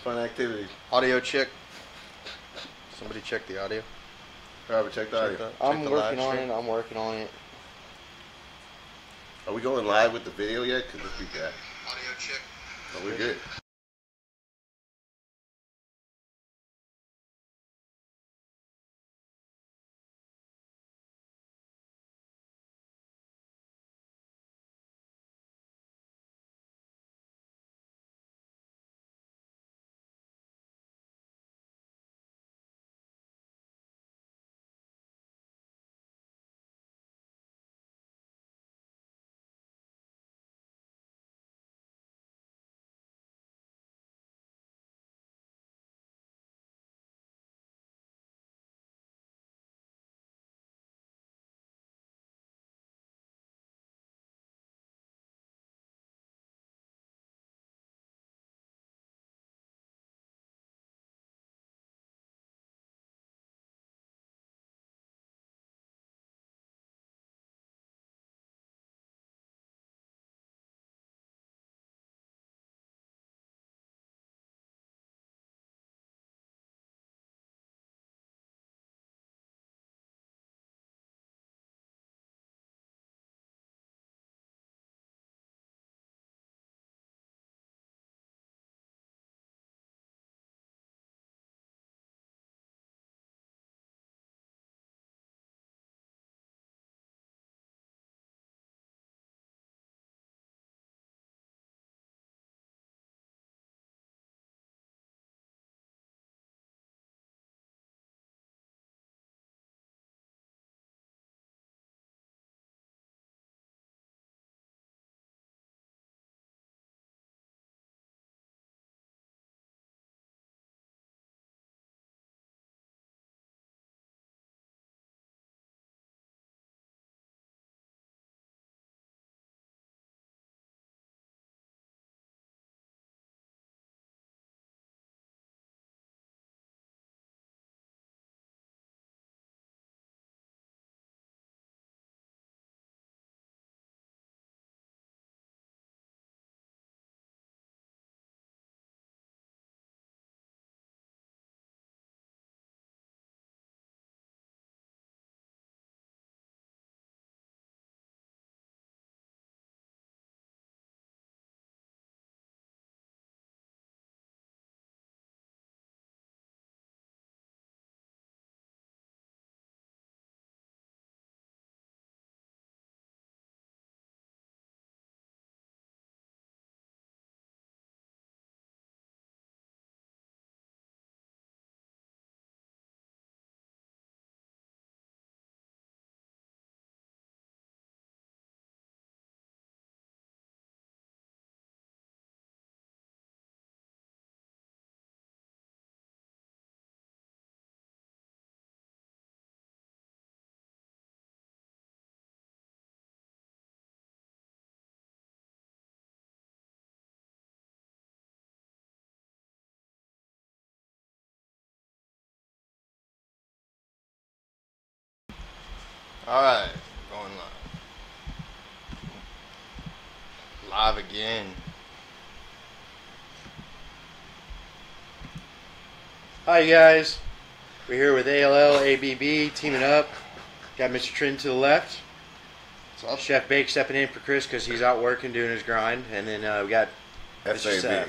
fun activity. Audio check. Somebody check the audio. Robert, check the audio. I'm working on it. I'm working on it. Are we going live with the video yet? Could this be bad? Audio check. Oh, we're good. Alright, going live. Live again. Hi guys, we're here with ALL, ABB, teaming up. Got Mr. Trin to the left. What's up? Chef Bake stepping in for Chris because he's out working, doing his grind. And then we got Mr. SAB.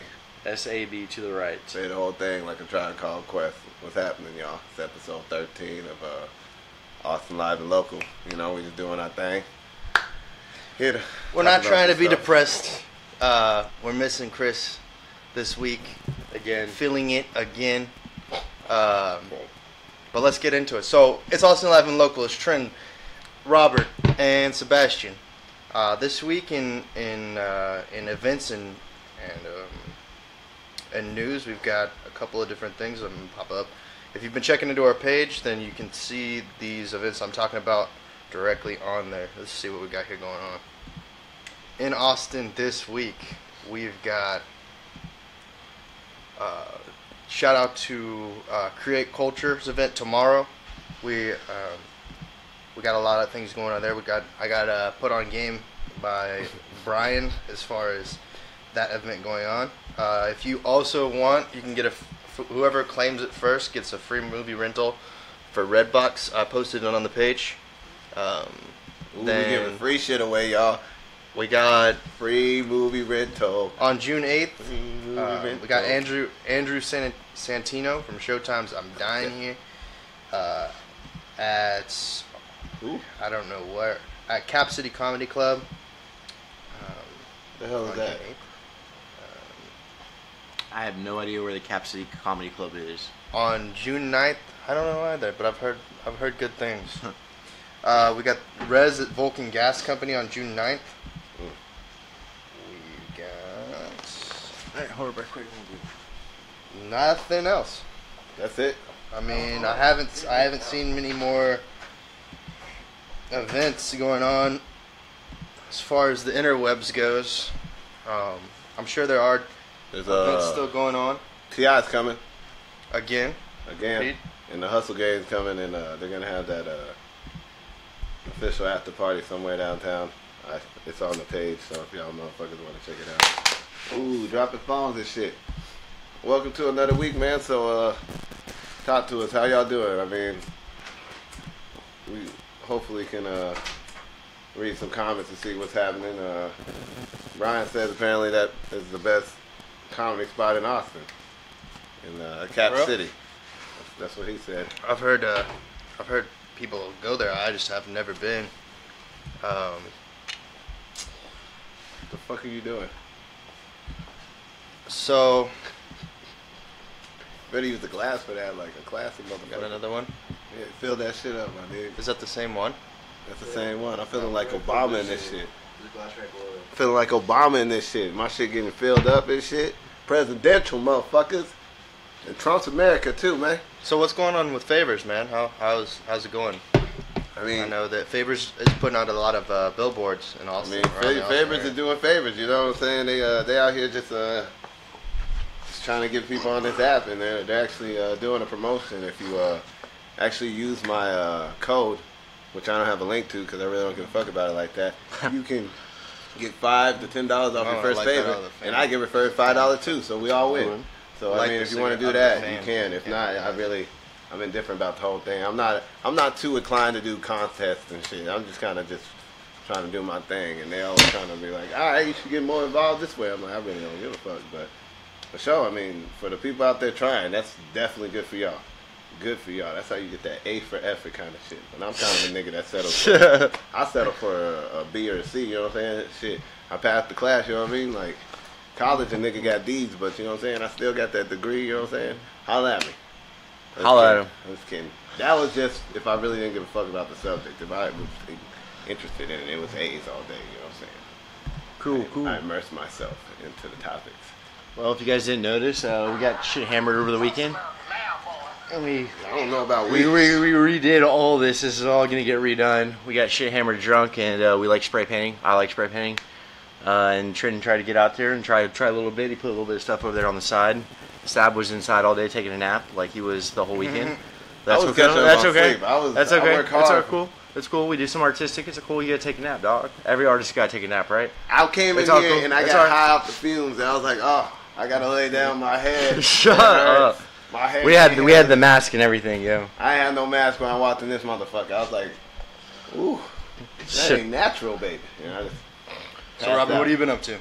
SAB to the right. Say the whole thing like I'm trying to call Quest. What's happening, y'all? It's episode 13 of Austin Live and Local. You know, we just doing our thing. Here We're not trying to be depressed. We're missing Chris this week. Again. Feeling it again. But let's get into it. So it's Austin Live and Local. It's Trent, Robert, and Sebastian. This week in events and news, we've got a couple of different things that pop up. If you've been checking into our page, then you can see these events I'm talking about directly on there. Let's see what we got here going on. In Austin this week, we've got shout out to Create Culture's event tomorrow. We got a lot of things going on there. I got put on game by Brian as far as that event going on. If you also want, you can get whoever claims it first gets a free movie rental for Redbox. I posted it on the page. We giving free shit away, y'all. We got free movie rental on June 8th. We got Andrew Santino from Showtime's I'm Dying Here at I don't know where, at Cap City Comedy Club. The hell is that? I have no idea where the Cap City Comedy Club is. On June 9th, I don't know either, but I've heard good things. We got Rez at Vulcan Gas Company on June 9th. We got... Alright, hold up real quick. Nothing else. That's it? I mean, I haven't seen many more events going on as far as the interwebs goes. I'm sure there are events still going on. T.I.'s coming. Again. And the Hustle Game's coming, and they're going to have that official after party somewhere downtown. It's on the page, so if y'all motherfuckers want to check it out. Ooh, dropping phones and shit. Welcome to another week, man. So, talk to us. How y'all doing? I mean, we hopefully can read some comments and see what's happening. Brian says apparently that is the best comedy spot in Austin, in Cap City. That's what he said. I've heard people go there. I just have never been. What the fuck are you doing? So, better use the glass for that, like a classic motherfucker. got another one? Yeah, fill that shit up, my nigga. Is that the same one? That's the same one. I'm feeling like Obama in this shit. There's a glass right below it. Feeling like Obama in this shit. My shit getting filled up and shit. Presidential motherfuckers. And Trump's America too, man. So what's going on with Favors, man? How's it going? I mean, I know that Favors is putting out a lot of billboards in Austin. Favors are doing favors. You know what I'm saying? They out here just trying to get people on this app, and they're actually doing a promotion. If you actually use my code, which I don't have a link to because I really don't give a fuck about it like that, you can get $5 to $10 off your first favor, and I get referred $5 too. So we all win. So I mean, if you want to do that, you can. If not, I'm indifferent about the whole thing. I'm not too inclined to do contests and shit. I'm just kind of trying to do my thing, and they always trying to be like, all right, you should get more involved this way. I'm like, I really don't give a fuck, but for sure, I mean, for the people out there trying, that's definitely good for y'all. Good for y'all. That's how you get that A for effort kind of shit. And I'm kind of a nigga that settles for, I settle for a B or a C, you know what I'm saying? Shit, I passed the class, you know what I mean? Like, college, a nigga got D's, but you know what I'm saying? I still got that degree, you know what I'm saying? Holla at me. Holla at him. I'm just kidding. That was just if I really didn't give a fuck about the subject. If I was interested in it, it was A's all day, you know what I'm saying? Cool. I immersed myself into the topics. Well, if you guys didn't notice, we got shit hammered over the weekend. And I don't know about we redid all this. This is all going to get redone. We got shit hammered drunk, and we like spray painting. I like spray painting. And Trenton tried to get out there and try a little bit. He put a little bit of stuff over there on the side. Stab was inside all day taking a nap like he was the whole weekend. That's okay. That's okay. That's okay. That's cool. That's cool. We do some artistic. It's cool. You gotta take a nap, dog. Every artist gotta take a nap, right? I came in here and I got high off the fumes. And I was like, oh, I gotta lay down my head. Shut up. My head. We had the mask and everything, yo. I had no mask when I walked in this motherfucker. I was like, ooh, that ain't natural, baby. You know, so, Robert, what have you been up to?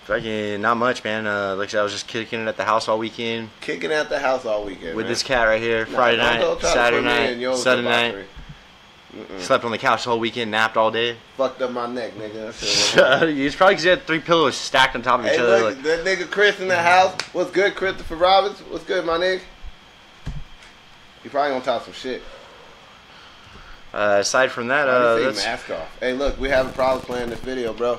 Fucking not much, man. Like I said, I was just kicking it at the house all weekend. Kicking at the house all weekend with man. This cat right here. Friday night, Saturday night, Sunday night. Slept on the couch the whole weekend, napped all day. Fucked up my neck, nigga. It's probably because you had 3 pillows stacked on top of each other. Look, that nigga Chris in the house. What's good, Christopher Roberts? What's good, my nigga? You probably gonna talk some shit. Aside from that, that's mask off. Hey, look, we have a problem playing this video, bro.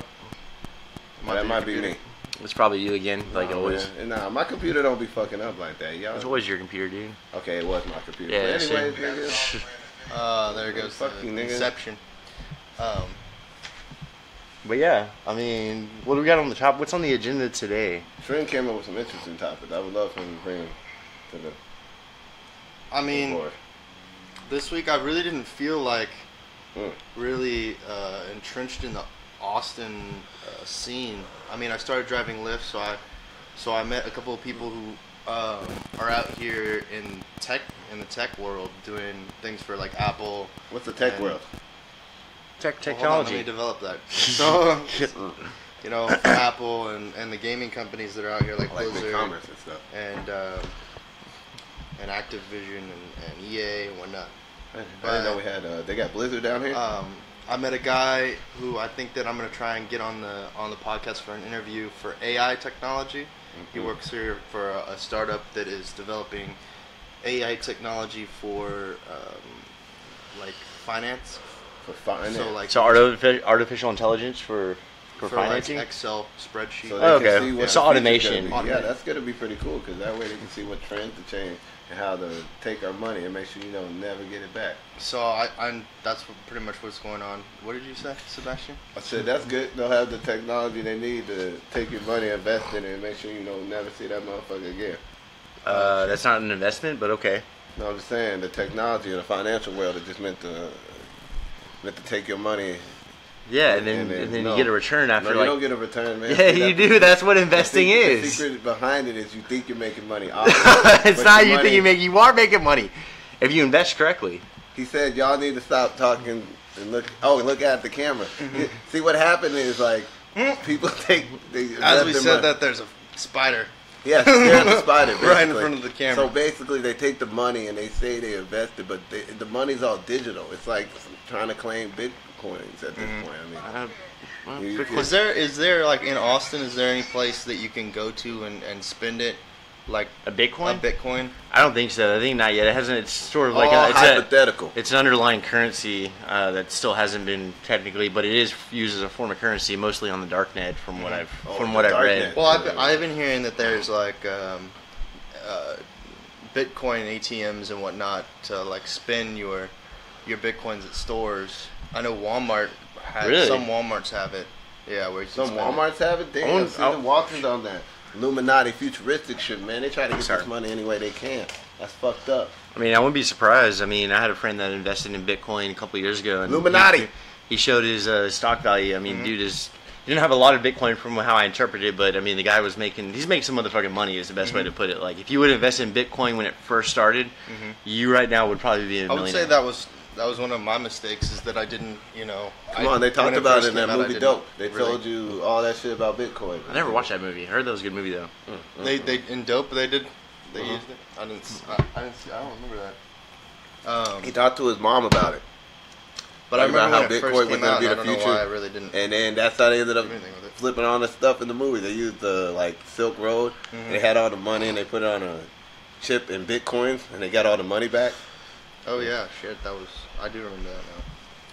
That might be me. It's probably you again, like always. Man. Nah, my computer don't be fucking up like that, y'all. It's always your computer, dude. Okay, it was my computer. Yeah, but anyways, nigga. There goes fucking the nigga. Inception. But yeah, I mean, what do we got on the top? What's on the agenda today? Trent came up with some interesting topics. I would love for him to bring them to the. I mean, board. This week I really didn't feel like really entrenched in the Austin scene. I mean, I started driving Lyft, so I So I met a couple of people who are out here in the tech world doing things for like Apple. What's the tech and- world? Well, hold on, Technology. let me develop that. So, you know, for Apple and the gaming companies that are out here like Like Blizzard commerce and stuff. and Activision and EA and whatnot. I didn't know we had. They got Blizzard down here. I met a guy who I think that I'm going to try and get on the podcast for an interview for AI technology. He works here for a startup that is developing AI technology for like finance. For finance. So like So artificial intelligence for financing. like Excel spreadsheet. So Oh, they can okay. see what It's the future's automation. gonna be. Yeah, that's gonna be pretty cool because that way they can see what trends to change and how to take our money and make sure never get it back. So that's pretty much what's going on. What did you say, Sebastian? I said that's good. They'll have the technology they need to take your money, invest in it, and make sure never see that motherfucker again. That's not an investment, but okay. No, I'm just saying the technology in the financial world is just meant to take your money. Yeah, and then no. you get a return after No, you like. don't get a return, man. Yeah, you do. That's what investing The is. secret behind it is you think you're making money. It's not you think you are making money if you invest correctly. He said y'all need to stop talking and look. Oh, look at the camera. See what happened is like people they As we their said money. that, there's a spider. Yeah, stare at the spider Right in basically. front of the camera. So basically, they take the money and they say they invested, but the money's all digital. It's like trying to claim bitcoins at this point. I mean, Is there like in Austin? Is there any place that you can go to and spend it, like A Bitcoin? a Bitcoin? I don't think so. I think not yet. It hasn't. It's sort of all like hypothetical. it's an underlying currency that still hasn't been technically, but it is used as a form of currency, mostly on the dark net, from what I've dark read. net. Well, I've been hearing that there's like Bitcoin ATMs and whatnot to like spend your Bitcoins at stores. I know Walmart Really? some Walmarts have it. Yeah, where you can Some spend it. Walmarts have it. Damn, see the Waltons on that Illuminati futuristic shit, man. They try to get this money any way they can. That's fucked up. I mean, I wouldn't be surprised. I mean, I had a friend that invested in Bitcoin a couple of years ago. And Illuminati. He showed his stock value. I mean, dude he didn't have a lot of Bitcoin from how I interpreted it, but I mean, the guy was he's making some motherfucking money is the best way to put it. Like, if you would invest in Bitcoin when it first started, you right now would probably be a I millionaire. would say that was one of my mistakes is that I didn't, Come on, they talked when it about first it in that came out, I movie didn't Dope. They really- told you all that shit about Bitcoin. I never watched that movie. I heard that was a good movie, though. They in Dope they used it. I didn't see. I don't remember that. He talked to his mom about it. But I Talking about remember how when it Bitcoin first was came gonna out. be I the don't know future. why I really didn't. And then that's how they ended up do anything with it. flipping on the stuff in the movie. They used the Silk Road. They had all the money and they put it on a chip in Bitcoins and they got all the money back. Oh yeah, shit. I do remember that now.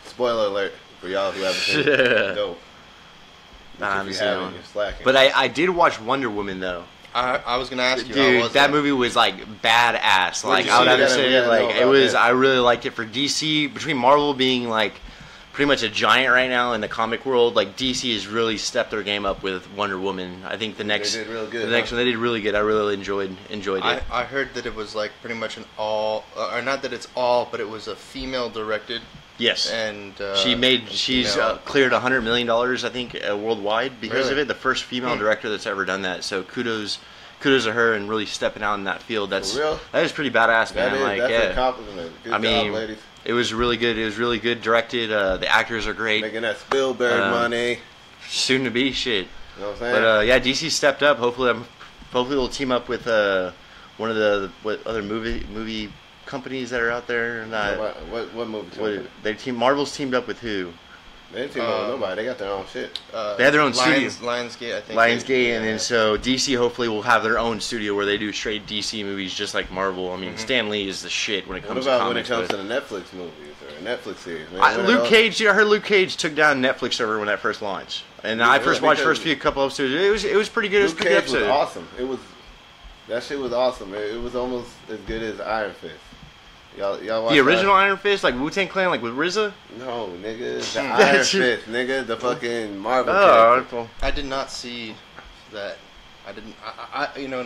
Spoiler alert for y'all who haven't seen Yeah. it. Dope. Nah, If you I'm haven't, saying. you're slacking. But I did watch Wonder Woman, though. I was gonna ask you. how Dude, was that movie was like badass. What'd Like you I would see? have to We say, gotta know like it about was. that. I really liked it for DC. Between Marvel being like pretty much a giant right now in the comic world, like DC has really stepped their game up with Wonder Woman. I think the next, did real good, the next huh? one they did really good. I really enjoyed it. I heard that it was like pretty much an all, or not that it's all, but it was a female directed, Yes. and She's female- cleared $100 million, I think, worldwide because of Really? it. The first female director that's ever done that. So kudos to her and really stepping out in that field. That's For real? that is pretty badass, man. that's a compliment. Good I mean, job, ladies. it was really good. It was really good directed. The actors are great. Making that Spielberg money. Soon to be shit. You know what I'm saying? But yeah, DC stepped up. Hopefully they'll team up with one of the other movie companies that are out there. What movie? Marvel's teamed up with who? They didn't team up with nobody. They got their own shit. They have their own studio. Lionsgate, I think. Lionsgate, and then so DC hopefully will have their own studio where they do straight DC movies just like Marvel. I mean, Stan Lee is the shit when it What comes about to when it comics. comes to the Netflix movies or a Netflix series? Man? Luke Cage, dude, I heard Luke Cage took down Netflix server when that first launched, and I first watched because couple episodes. It was pretty good. It was Luke pretty Cage episode. was awesome. That shit was awesome. It was almost as good as Iron Fist. Y'all watch The original Iron Fist, like Wu-Tang Clan, like with RZA. No, nigga, the Iron Fist, nigga, the fucking Marvel Oh, character. cool. I did not see that. I didn't.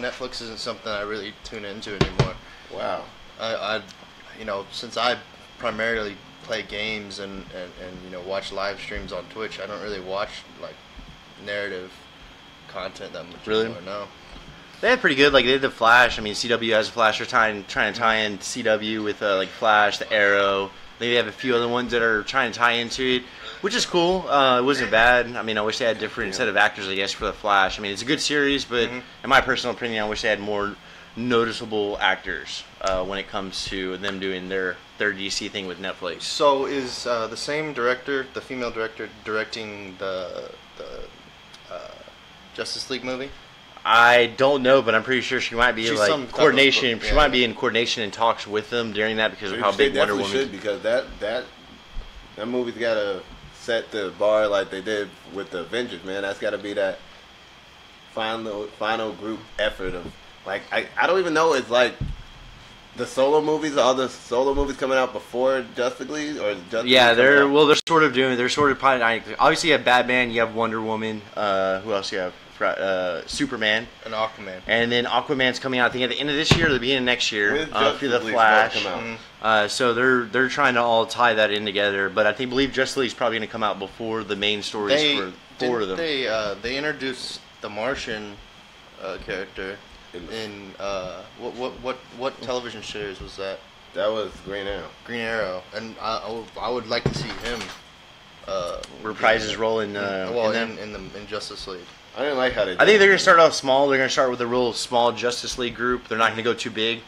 Netflix isn't something I really tune into anymore. Wow. Since I primarily play games and watch live streams on Twitch, I don't really watch like narrative content that much Really? anymore. No. They had pretty good. Like they did the Flash. I mean, CW has a Flash. They're trying to tie in CW with like Flash, the Arrow. They have a few other ones that are trying to tie into it, which is cool. It wasn't bad. I mean, I wish they had a different set of actors, I guess, for the Flash. I mean, it's a good series, but in my personal opinion, I wish they had more noticeable actors when it comes to them doing their DC thing with Netflix. So is the same director, the female director, directing the Justice League movie? I don't know, but I'm pretty sure she might be She's like some type of coordination. book, She might be in coordination and talks with them during that because of how big Wonder Woman is. Because that movie's got to set the bar like they did with the Avengers, man. That's got to be that final group effort of like I don't even know. It's like the solo movies. All the solo movies coming out before Justice League or Justice Yeah, League they're sort of doing. They're sort of probably. Obviously, you have Batman. You have Wonder Woman. Who else you have? Superman and Aquaman, and then Aquaman's coming out. I think at the end of this year or the beginning of next year through the League's Flash. come out. So they're trying to all tie that in together. But I believe Justice League's probably going to come out before the main stories for four of them. They introduced the Martian character in what television series was that? That was Green Arrow. Green Arrow, and I would like to see him reprise his role in Justice League. I didn't like how they did I think they're going to it. start off small. They're going to start with a real small Justice League group. They're not going to go too big.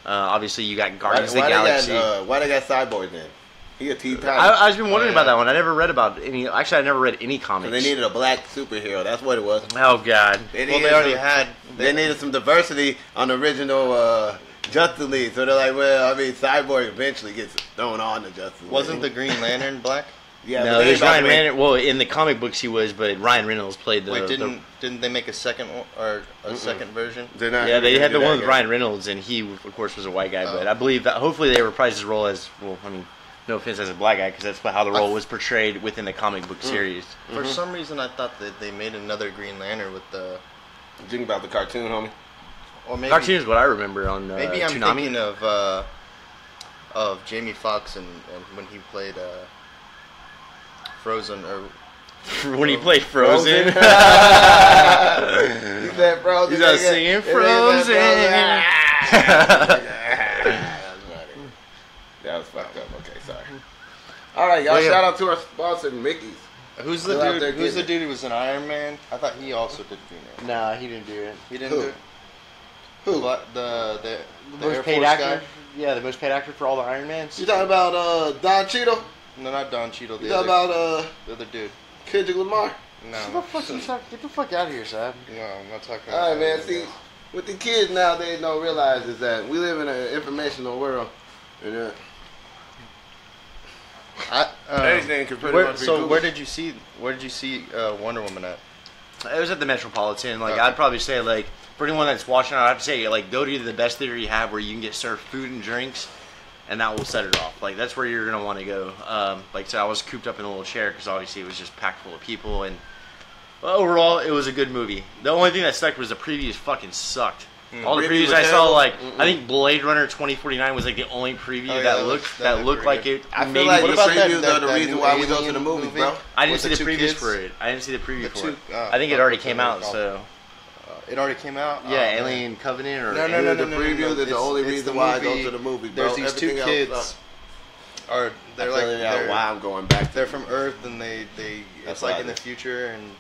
Obviously, you got Guardians of the Galaxy. Why they got Cyborg then? He a Teen Titan. I've been wondering about that one. I never read about any. Actually, I never read any comics. They needed a black superhero. That's what it was. Oh God. They needed some diversity on the original Justice League. So they're like, well, I mean, Cyborg eventually gets thrown on the Justice League. Wasn't the Green Lantern black? Yeah, no, there's Ryan Reynolds. Well, in the comic books he was, but Ryan Reynolds played the. Wait, didn't they make a second or a second version? Yeah, they had the one with Ryan Reynolds, and he, of course, was a white guy. But I believe that hopefully they reprised his role as well. I mean, no offense as a black guy, because that's how the role was portrayed within the comic book series. For some reason, I thought that they made another Green Lantern with the. Think about the cartoon, homie. Or maybe cartoon is what I remember on. Maybe I'm Toonami. thinking of Jamie Foxx and when he played Frozen or. When he played Frozen. He said Frozen. He's not singing Frozen. That was fucked up. Okay, sorry. All right, y'all. Shout out to our sponsor, Mickey's. Who's the dude? Who's the dude who was an Iron Man? I thought he also did Green Arrow. Nah, he didn't do it. He didn't do it. Who? The most paid actor. Yeah, the most paid actor for all the Iron Mans. You talking about Don Cheadle? No, not Don Cheadle. You talking about the other dude? Kendrick Lamar? No. Get the fuck out of here, Sam. No, I'm not talking. All right, man. See, what the kids nowadays don't realize is that we live in an informational world. And, anything can pretty much be Googled. where did you see Wonder Woman at? It was at the Metropolitan. Like I'd probably say, like for anyone that's watching, I'd have to say, like go to the best theater you have where you can get served food and drinks, and that will set it off. Like that's where you're gonna want to go. Like so, I was cooped up in a little chair because obviously it was just packed full of people, and overall it was a good movie. The only thing that stuck was the previews fucking sucked. All the previews I saw, like I think Blade Runner 2049 was like the only preview that looked like it. I feel like the previews are the reason why we go to the movies, bro. I didn't see the previews for it. I didn't see the preview for it. I think it already came out. So it already came out. Yeah, Alien Covenant or no. The previews is the only reason why I go to the movie, bro. There's these two kids. They're like why I'm going back. They're from Earth, and they it's like in the future, and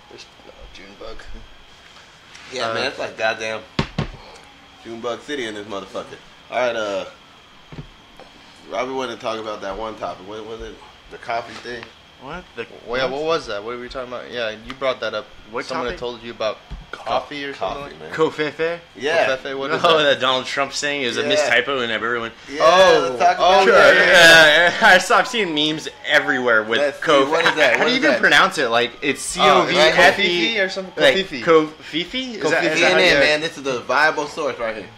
there's Junebug. Yeah, man, it's like goddamn Junebug City in this motherfucker. All right, Robbie wanted to talk about that one topic. What was it? The coffee thing? What? What was that? What were we talking about? Yeah, you brought that up. What Someone topic? had told you about coffee or something? Man. Kofefe? Yeah. Kofefe, what is Oh, that? that Donald Trump saying is a mistypo and everyone. Yeah, let's talk about yeah. I've seen memes everywhere with Kof. What is that? How do you even pronounce it? Like it's C-O-V-F-E or something? Like Kofifi. Kofifi? Is that CNN, man. This is the viable source right here.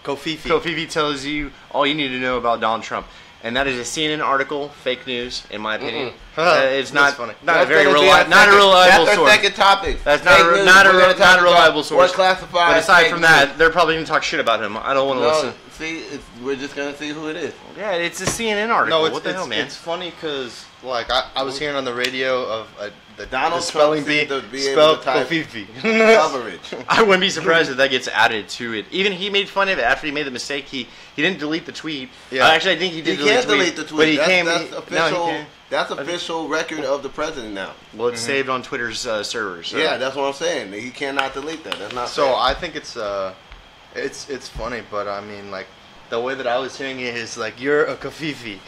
Kofifi. Kofifi tells you all you need to know about Donald Trump. And that is a CNN article, fake news, in my opinion. It's not funny. not a very reliable That's source. our second topic. That's not a reliable source. What classified? But aside from that, they're probably going to talk shit about him. I don't want to listen. see, we're just gonna see who it is. Yeah, it's a CNN article. No, it's, what the hell, man? It's funny because like I was hearing on the radio of the Donald the spelling Trump bee seemed to be spelled able to type Kofifi. coverage. I wouldn't be surprised if that gets added to it. Even he made fun of it after he made the mistake. He didn't delete the tweet. Yeah. Actually, I think he did You can't delete the tweet. But he That's, came. that's no, official. he can't. That's official record of the president now. Well, it's saved on Twitter's servers. So. Yeah, that's what I'm saying. He cannot delete that. That's not So fair. I think it's funny, but I mean like the way that I was hearing it is like you're a Kofifi,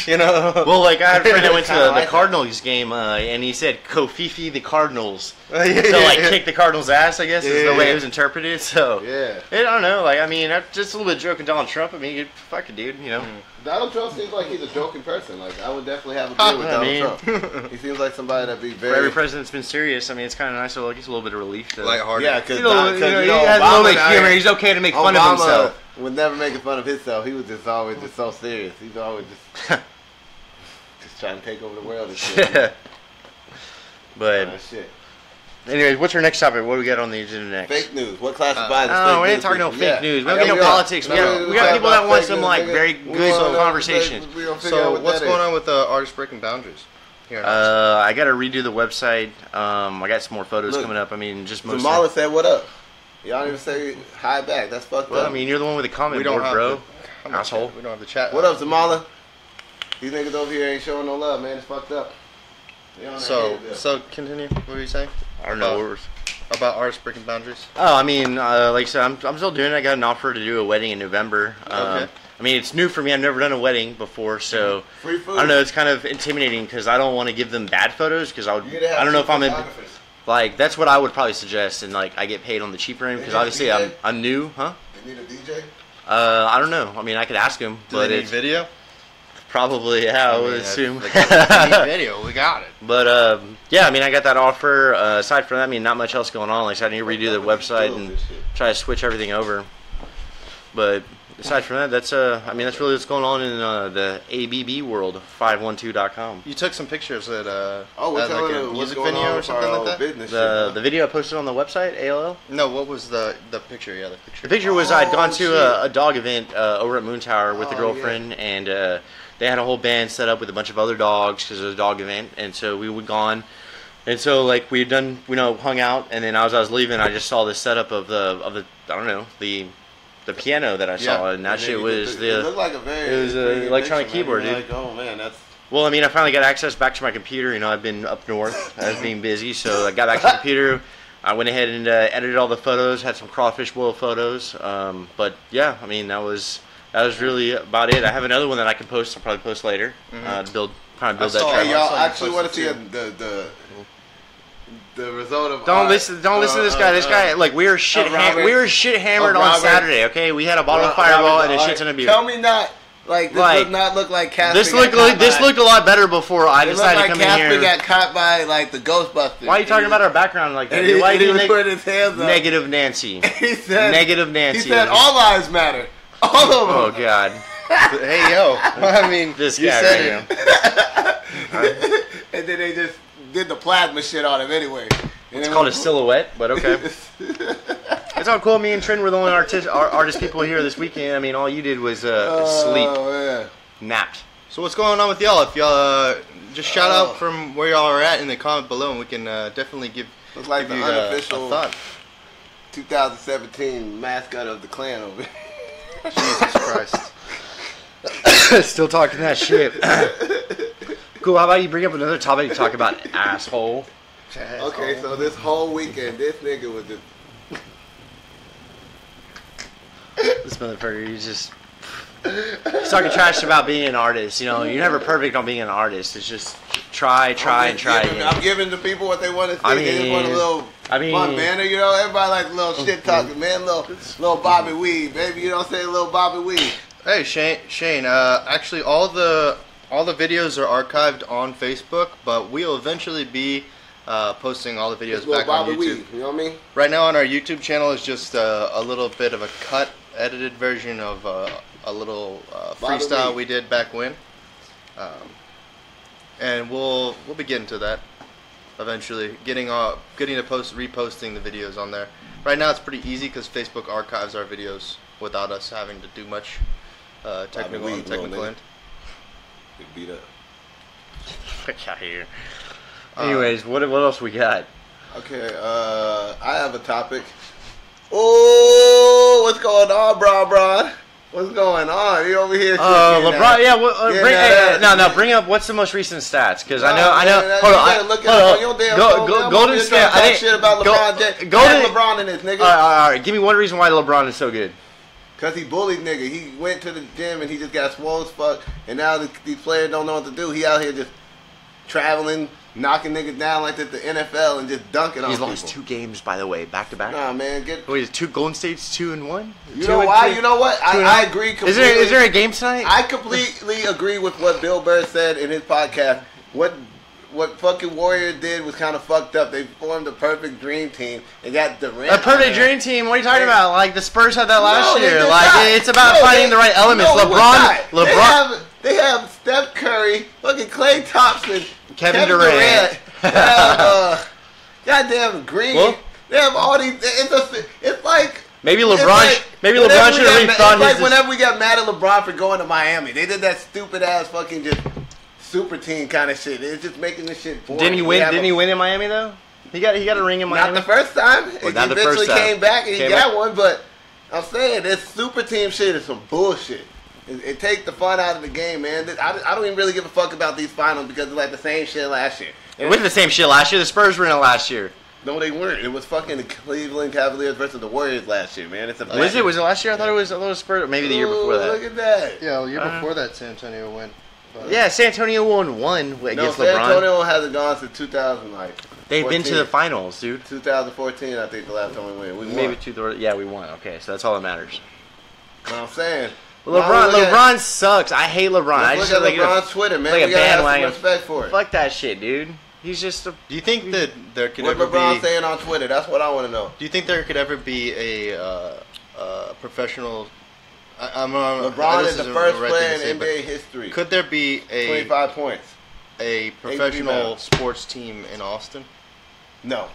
you know. Well, like I had a friend that went to Kinda the like Cardinals game, and he said Kofifi the Cardinals. Yeah, So like yeah. kick the Cardinals' ass, I guess, is the way Yeah. it was interpreted. So Yeah. I don't know. Like I mean, that's just a little bit joking Donald Trump. I mean, fuck it, dude. You know. Donald Trump seems like he's a joking person. Like I would definitely have a beer with I Donald mean- Trump. He seems like somebody that'd be For every very. president's been serious. I mean, it's kind of nice. So like, it's a little bit of relief. To, Lighthearted. Yeah, because he has a little bit of humor. He's okay to make fun of himself. was never making fun of himself. He was just always just so serious. He's always just trying to take over the world and shit. But Shit. anyways, what's our next topic? What do we got on the agenda next? Fake news. What classifies as Oh, fake we ain't news? talking no people? fake news. We I don't get mean, no politics. We got talk people that about want fake some news, like nigga. very We good wanna know conversations. we gonna figure out So what what's that going is. on with artists breaking boundaries? Here in Austin? I got to redo the website. I got some more photos Look, coming up. I mean, just mostly. Jamala said, "What up?" Y'all don't even say hi back. That's fucked Well, up. I mean, you're the one with the comment We don't board, have bro. I'm not Asshole. chat. We don't have the chat. What up, Zamala? These niggas over here ain't showing no love, man. It's fucked up. They on that head bill. So continue. What were you saying? I don't know. About artists breaking boundaries. Oh, I mean, like I said, I'm still doing it. I got an offer to do a wedding in November. Okay. I mean, it's new for me. I've never done a wedding before, so Free food. I don't know. It's kind of intimidating because I don't want to give them bad photos because You gotta have I don't know if I'm in. photographers. Like that's what I would probably suggest, and like I get paid on the cheaper end because They need a obviously DJ? I'm new, huh? They need a DJ. I don't know. I mean, I could ask him, Do but they need it's video? probably I would mean, assume. if they need video. We got it. But yeah, I mean, I got that offer. Aside from that, I mean, not much else going on. Like I said, I need to redo the website and try to switch everything over. But aside from that, that's I mean, that's really what's going on in the ABB world. 512.com. You took some pictures at Oh, we're at telling like a them what's music going video on or with something our like old that. business The video I posted on the website, ALL. No, what was the picture? Yeah, the picture. The picture was I'd gone Oh, to a dog event over at Moon Tower with a Oh, girlfriend, and they had a whole band set up with a bunch of other dogs because it was a dog event, and so we would gone, and so like we had done, hung out, and then as I was leaving, I just saw this setup of the I don't know the piano that I saw, and that And then shit you was get it looked the like a very it was a intriguing electronic picture, man. keyboard, You're dude. Like, oh man, that's well, I mean, I finally got access back to my computer. I've been up north, I was being busy, so I got back to the computer. I went ahead and edited all the photos, had some crawfish boil photos. But yeah, I mean, that was really about it. I have another one that I can post. I'll probably post later. To build that. I saw traffic. Hey, I y'all saw you actually want to see posted the result of Don't our- listen to this guy. This guy, like, we were shit hammered on Robert- Saturday. Okay, we had a bottle of Fireball and a shit ton of beer. Tell me not like this Like, does not look like Casper. This looked a lot better before I It looked decided like to come Casper in here. got caught by like the Ghostbusters. Why are you talking about our background like that? And dude? he, Why and are he you was neg- putting his hands up. negative Nancy? He said Negative Nancy. He said all lives matter. All of them. Oh God, Hey yo, I mean, this you guy said right it. now. And then they just did the plasma shit on him anyway. It's called a silhouette, but okay. It's all cool. Me and Trent were the only artist people here this weekend. I mean, all you did was sleep, Oh yeah. napped. So what's going on with y'all? If y'all just shout out from where y'all are at in the comment below, and we can definitely give Looks like give the you a unofficial thought. 2017 mascot of the Klan over here. Jesus Christ. Still talking that shit. Cool. How about you bring up another topic to talk about, asshole? Okay, so this whole weekend, this nigga was just This motherfucker, he's talking trash about being an artist. You're never perfect on being an artist. It's just try and try again. I'm giving the people what they want to see. I They just mean- want a little fun banner, Everybody likes a little shit talking, man. Little Bobby Weed, baby. You know what I'm saying? Little Bobby Weed. Hey Shane. Actually, all the videos are archived on Facebook, but we'll eventually be posting all the videos Little back on Bobby YouTube. Weed. You know what I mean? Right now on our YouTube channel is just a little bit of a cut, edited version of a little freestyle Weed. we did back when, and we'll be getting to that eventually. Getting to reposting the videos on there. Right now it's pretty easy because Facebook archives our videos without us having to do much technical weed, on the technical little end. Get beat up. Get out of here. Anyways, what else we got? Okay, I have a topic. Oh, what's going on, Bron? What's going on? You over here? LeBron. Yeah. Bring up what's the most recent stats? Because I know. Hold on. Golden State. I think shit about LeBron. LeBron in this nigga. All right. Give me one reason why LeBron is so good. Cause he bullied nigga. He went to the gym and he just got swole as fuck. And now these players don't know what to do. He out here just traveling, knocking niggas down like that the NFL and just dunking on people. He's lost 2 games, by the way, back to back. Nah, man, Wait, 2 Golden State's 2-1. You know why? You know what? I agree completely. Is there a game tonight? I completely agree with what Bill Burr said in his podcast. What fucking Warriors did was kind of fucked up. They formed a perfect dream team. They got Durant. A perfect dream team? What are you talking about? Like the Spurs had that last No, they year. did Like not. it's about finding the right elements. No, it was LeBron. not. They have Steph Curry, fucking Klay Thompson, Kevin Durant. They have, goddamn Green. Well, they have all these. It's like. Maybe It's LeBron. like Maybe LeBron should have rethought It's like his. whenever we got mad at LeBron for going to Miami, they did that stupid ass fucking just super team kind of shit. It's just making this shit boring. Didn't he win? Didn't he win in Miami though? He got a ring in Miami. Not the first time. He not the eventually first time. came back and he Came got back. one. But I'm saying this super team shit is some bullshit. It takes the fun out of the game, man. I don't even really give a fuck about these finals because it's like the same shit last year. It was the same shit last year. The Spurs were in it last year. No, they weren't. It was fucking the Cleveland Cavaliers versus the Warriors last year, man. It's a Was it? Was it last year? I thought it was a little Spurs. Maybe the year before that. Look at that. Yeah, the year before that, San Antonio went. Yeah, San Antonio won No, against San LeBron. Antonio hasn't gone since 2000, like. They've been to 14. the finals, dude. 2014, I think the last time we won. We Maybe won. Yeah, we won. Okay, so that's all that matters. What I'm saying. LeBron sucks. I hate LeBron. I Let's just look at like LeBron's Twitter, man. like a We gotta have some bandwagon. respect for it. Fuck that shit, dude. He's just a. Do you think that there could What ever LeBron be? saying on Twitter? That's what I want to know. Do you think there could ever be a professional? LeBron is the first player in NBA history. Could there be 25 points. a professional rebounds. sports team in Austin? No.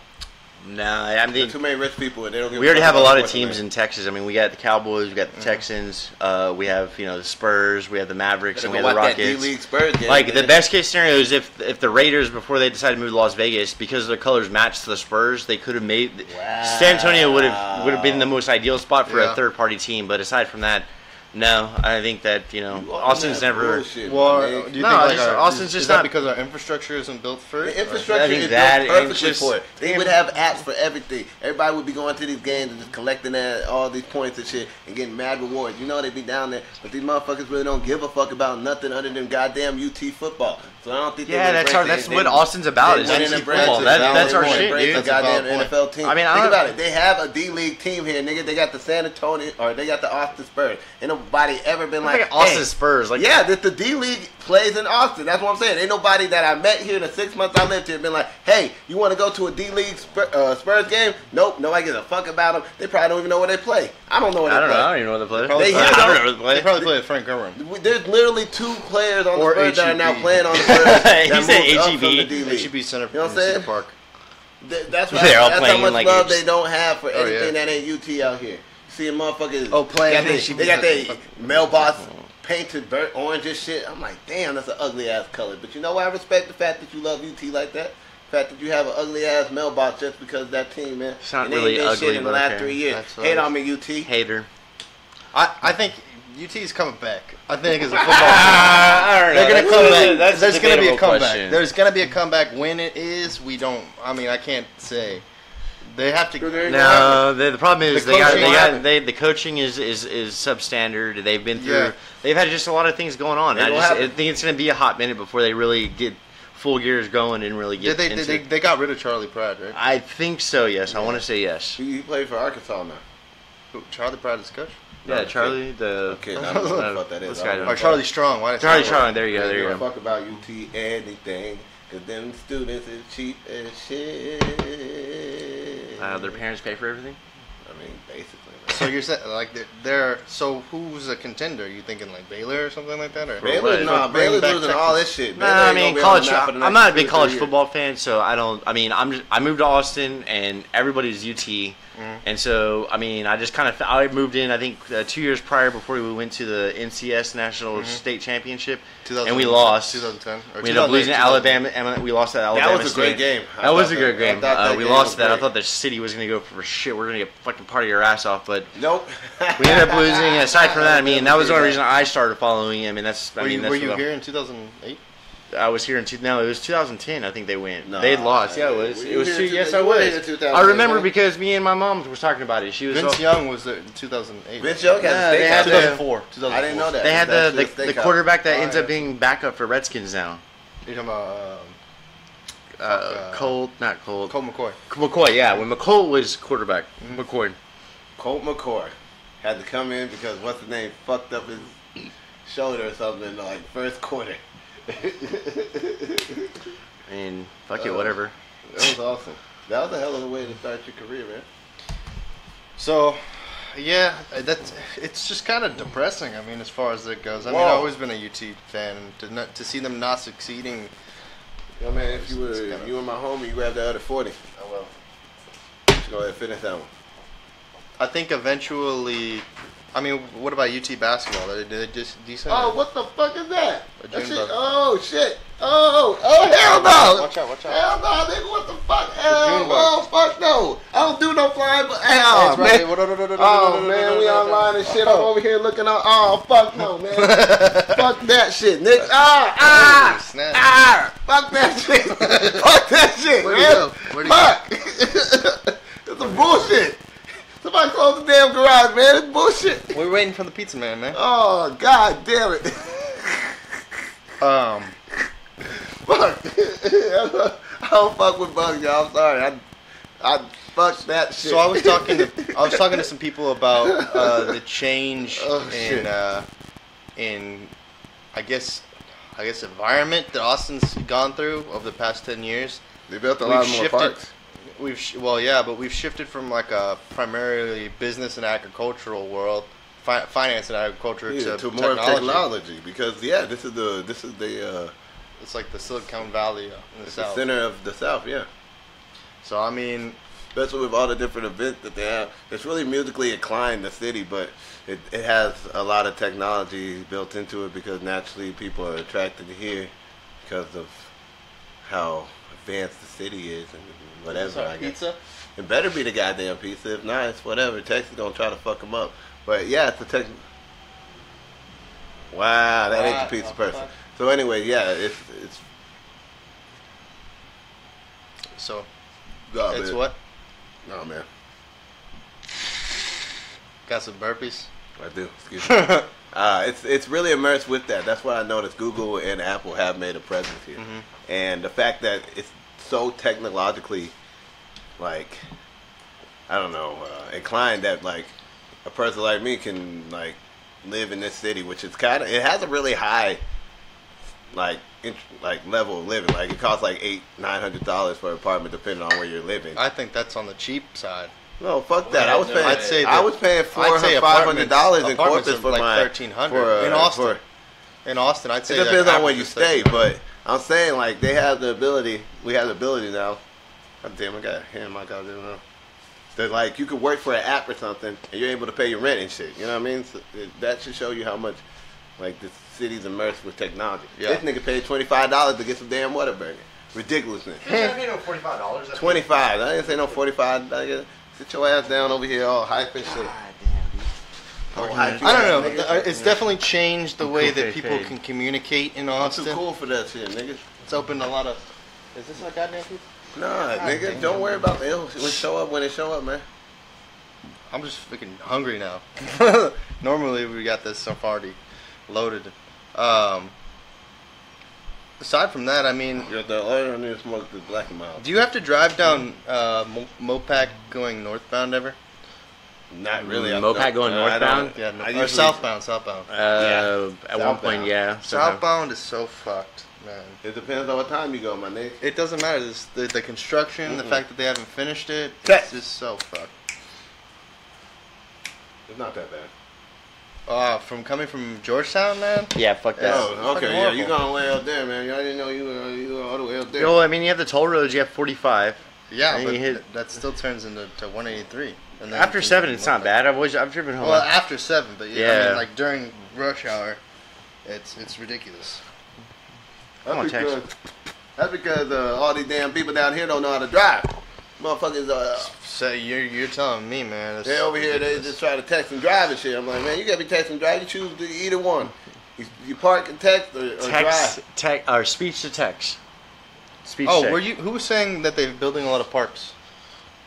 Nah, I There's mean, too many rich people. And they don't give we already fuck have a about lot of sports, teams man. in Texas. I mean, we got the Cowboys, we got the Texans, we have the Spurs, we have the Mavericks, and we have the Watch that Rockets. D-League Spurs game, Like the man. best case scenario is if the Raiders, before they decided to move to Las Vegas, because their colors matched the Spurs, they could have made San Antonio would have been the most ideal spot for a third party team. But aside from that, no, I think that Austin's never. Bullshit, Well, man. do you No, think like just- Austin's just is that not- because our infrastructure isn't built for it? The infrastructure I think is that built and perfectly just- for it. They would have apps for everything. Everybody would be going to these games and just collecting all these points and shit and getting mad rewards. You know they'd be down there, but these motherfuckers really don't give a fuck about nothing other than goddamn UT football. So I don't think Yeah, that's what Austin's about. Is UT football. That's our shit, dude. The goddamn NFL team. I mean, think about it. They have a D-League team here, nigga. They got the San Antonio, or they got the Austin Spurs. Ain't nobody ever been like, Austin hey, Spurs. Like, yeah, that the D-League plays in Austin. That's what I'm saying. Ain't nobody that I met here in the 6 months I lived here been like, hey, you want to go to a D-League Spurs game? Nope, nobody gives a fuck about them. They probably don't even know where they play. I don't know where they play. I don't even know what they play. They I here, don't though. know where they play. They probably play at Frank Irwin. There's literally 2 players on the Or Spurs that are now HEB. playing on the Spurs that He moved said up HEB. from the D-League. HEB Center You know what I'm in Cedar saying? Park. That's They're all how playing much like love it's- they don't have for Oh, anything yeah. that ain't UT out here. Seeing motherfuckers. Playing They got their mailbox painted burnt orange and shit. I'm like, damn, that's an ugly ass color. But you know what? I respect the fact that you love UT like that. The fact that you have an ugly ass mailbox just because of that team, man. It's not And they really ain't did ugly, shit in the but last okay. 3 years. That's Hate nice. on me, UT. Hater. I think UT's coming back. I think as a football team. I don't know. They're gonna come back. That's There's gonna be a debatable comeback. question. There's gonna be a comeback. When it is, we don't. I mean, I can't say. They have to. No, the problem is The the coaching is substandard. They've been through. Yeah. They've had just a lot of things going on. It'll I happen. think it's going to be a hot minute before they really get full gears going and really get Did into. they got rid of Charlie Pratt, right? I think so. Yes, I want to say yes. He played for Arkansas now. Who, Charlie Pratt is coach. Yeah, okay. Charlie. The Okay, I don't know what the fuck that is. This guy I don't don't- Or Charlie Strong. Why did I say Charlie that? Strong. There you go. There you Give a go. fuck about UT anything, cause them students is cheap as shit. Their parents pay for everything. I mean, basically. Man. So you're saying like they're so who's a contender? You thinking like Baylor or something like that? Or Baylor, nah, bring Baylor's back losing Texas. all this shit. No, Baylor I ain't mean gonna be college. on the map for the I'm next not a 2 big or 3 college years. football fan, so I don't. I mean, I moved to Austin, and everybody's UT. And so, I mean, I just kind of I moved in. I think 2 years prior, before we went to the NCS National State Championship, and we lost. 2010. We ended up losing to Alabama. We lost at Alabama. That was a great game. That was a good game. We lost that. I great. thought the city was going to go for shit. We're going to get fucking party your ass off, but Nope. we ended up losing. And aside from that, I mean, that was the only reason I started following him. I mean, that's. Were you here in 2008? I was here in no, it was 2010. I think they went. No, They'd lost. Yeah, it was. were It you was here two. in Yes, two- I you were here was. in 2010, I remember right? because me and my mom was talking about it. She was. Vince Young was there in 2008. Vince Young Yeah, had they a had steakhouse. the- 2004. I didn't know that. They had That's the a steakhouse. quarterback that ends yeah. up being backup for Redskins now. You're talking about Colt, not Colt. Colt McCoy. McCoy, yeah. When McCoy was quarterback, McCoy. Colt McCoy had to come in because what's the name fucked up his shoulder or something in the first quarter. And fuck it, whatever. That was awesome. That was a hell of a way to start your career, man. So, yeah, it's just kind of depressing. I mean, as far as it goes. I mean, Whoa. I've always been a UT fan, and to see them not succeeding. Yo, man, if you It's were kinda- you and my homie, you grab the other 40. Oh well. Let's go ahead and finish that one. I think eventually. I mean, what about UT basketball? They just decent. Oh, what the fuck is that? A That June shit, bug. oh, shit. Oh, hell no. Watch out! Watch out! Hell no, nigga, what the fuck? June Hell, bug. oh, fuck no. I don't do no flying, but Hey, hell, it's right man. there. Oh, man, we online and shit. I'm over here looking on. Oh, fuck no, man. Fuck that shit, nigga. Holy snap. Fuck that shit. Fuck that shit, Where'd he man. go? Where'd he go? Fuck. It's some bullshit. Somebody close the damn garage, man. It's bullshit. We're waiting for the pizza man, man. Oh, god damn it. Fuck. I don't fuck with bugs, y'all. I'm sorry. I fuck that shit. So I was talking to some people about the change in I guess environment that Austin's gone through over the past 10 years. They built a lot more parks. We've shifted from like a primarily business and agricultural world, finance and agriculture To more technology because this is the It's like the Silicon Valley in the it's south. the center of the South, yeah. So I mean, Especially with all the different events that they have. It's really musically inclined, the city, but it has a lot of technology built into it because naturally people are attracted to here because of how advanced the city is and whatever, I guess. pizza. It better be the goddamn pizza. If not, it's whatever. Texas gonna try to fuck them up. But yeah, it's the tech. Wow, that ain't the pizza person. So anyway, yeah, it's So garbage. it's what? No, man, Got some burpees. I do. Excuse me. It's really immersed with that. That's what I noticed. Google and Apple have made a presence here, and the fact that it's so technologically, like, I don't know, inclined that like a person like me can like live in this city, which is it has a really high like level of living. Like it costs like $800-900 for an apartment depending on where you're living. I think that's on the cheap side. No, fuck that. I was paying. I'd say I was paying $400-500 in courses for like my $1,300 in Austin. In Austin, I'd say it depends like on where you average is stay, $1,300. but I'm saying like they have the ability. We have the ability now. God damn, I got a hand. My goddamn now. That like you could work for an app or something, and you're able to pay your rent and shit. You know what I mean? So that should show you how much like the city's immersed with technology. Yeah. This nigga paid $25 to get some damn Whataburger. Ridiculousness. $45. $25. I didn't say no $45. Nigga. Sit your ass down over here, all hype and shit. All hype I don't know. nigga. It's definitely changed the way that Cool people shade. can communicate in I'm too Austin. cool for that shit, nigga. It's opened a lot of. Is this a goddamn pizza? Nah, nigga, don't worry about it. It'll show up when it show up, man. I'm just freaking hungry now. Normally we got this stuff already loaded. Aside from that, I mean, You're the only one who smoked the Black and Mild. do you have to drive down Mopac going northbound ever? Not really. Mopac going northbound? Yeah, no, I or usually- southbound. At one Southbound. point, yeah. somehow. Southbound is so fucked, man. It depends on what time you go, my nigga. It doesn't matter. The construction, the fact that they haven't finished it, Okay. it's just so fucked. It's not that bad. From coming from Georgetown, man. Yeah, fuck that. Oh, okay, fucking yeah, you horrible. going way up there, man. I didn't know you were all the way up there. Yo, I mean, you have the toll roads. You have 45. Yeah, And but you hit- that still turns into 183. And then After you can 7, go it's not back. bad. I've driven home. Well, after 7, but yeah, I Yeah. mean, like during rush hour, it's ridiculous. Come on, Tex. That's because all these damn people down here don't know how to drive. Motherfuckers, So you're telling me, man? they over here, they just try to text and drive and shit. I'm like, man, you gotta be text and drive. You choose either one. You park and text or drive. Or speech to text. Speech Oh, text. were you? Who was saying that they're building a lot of parks?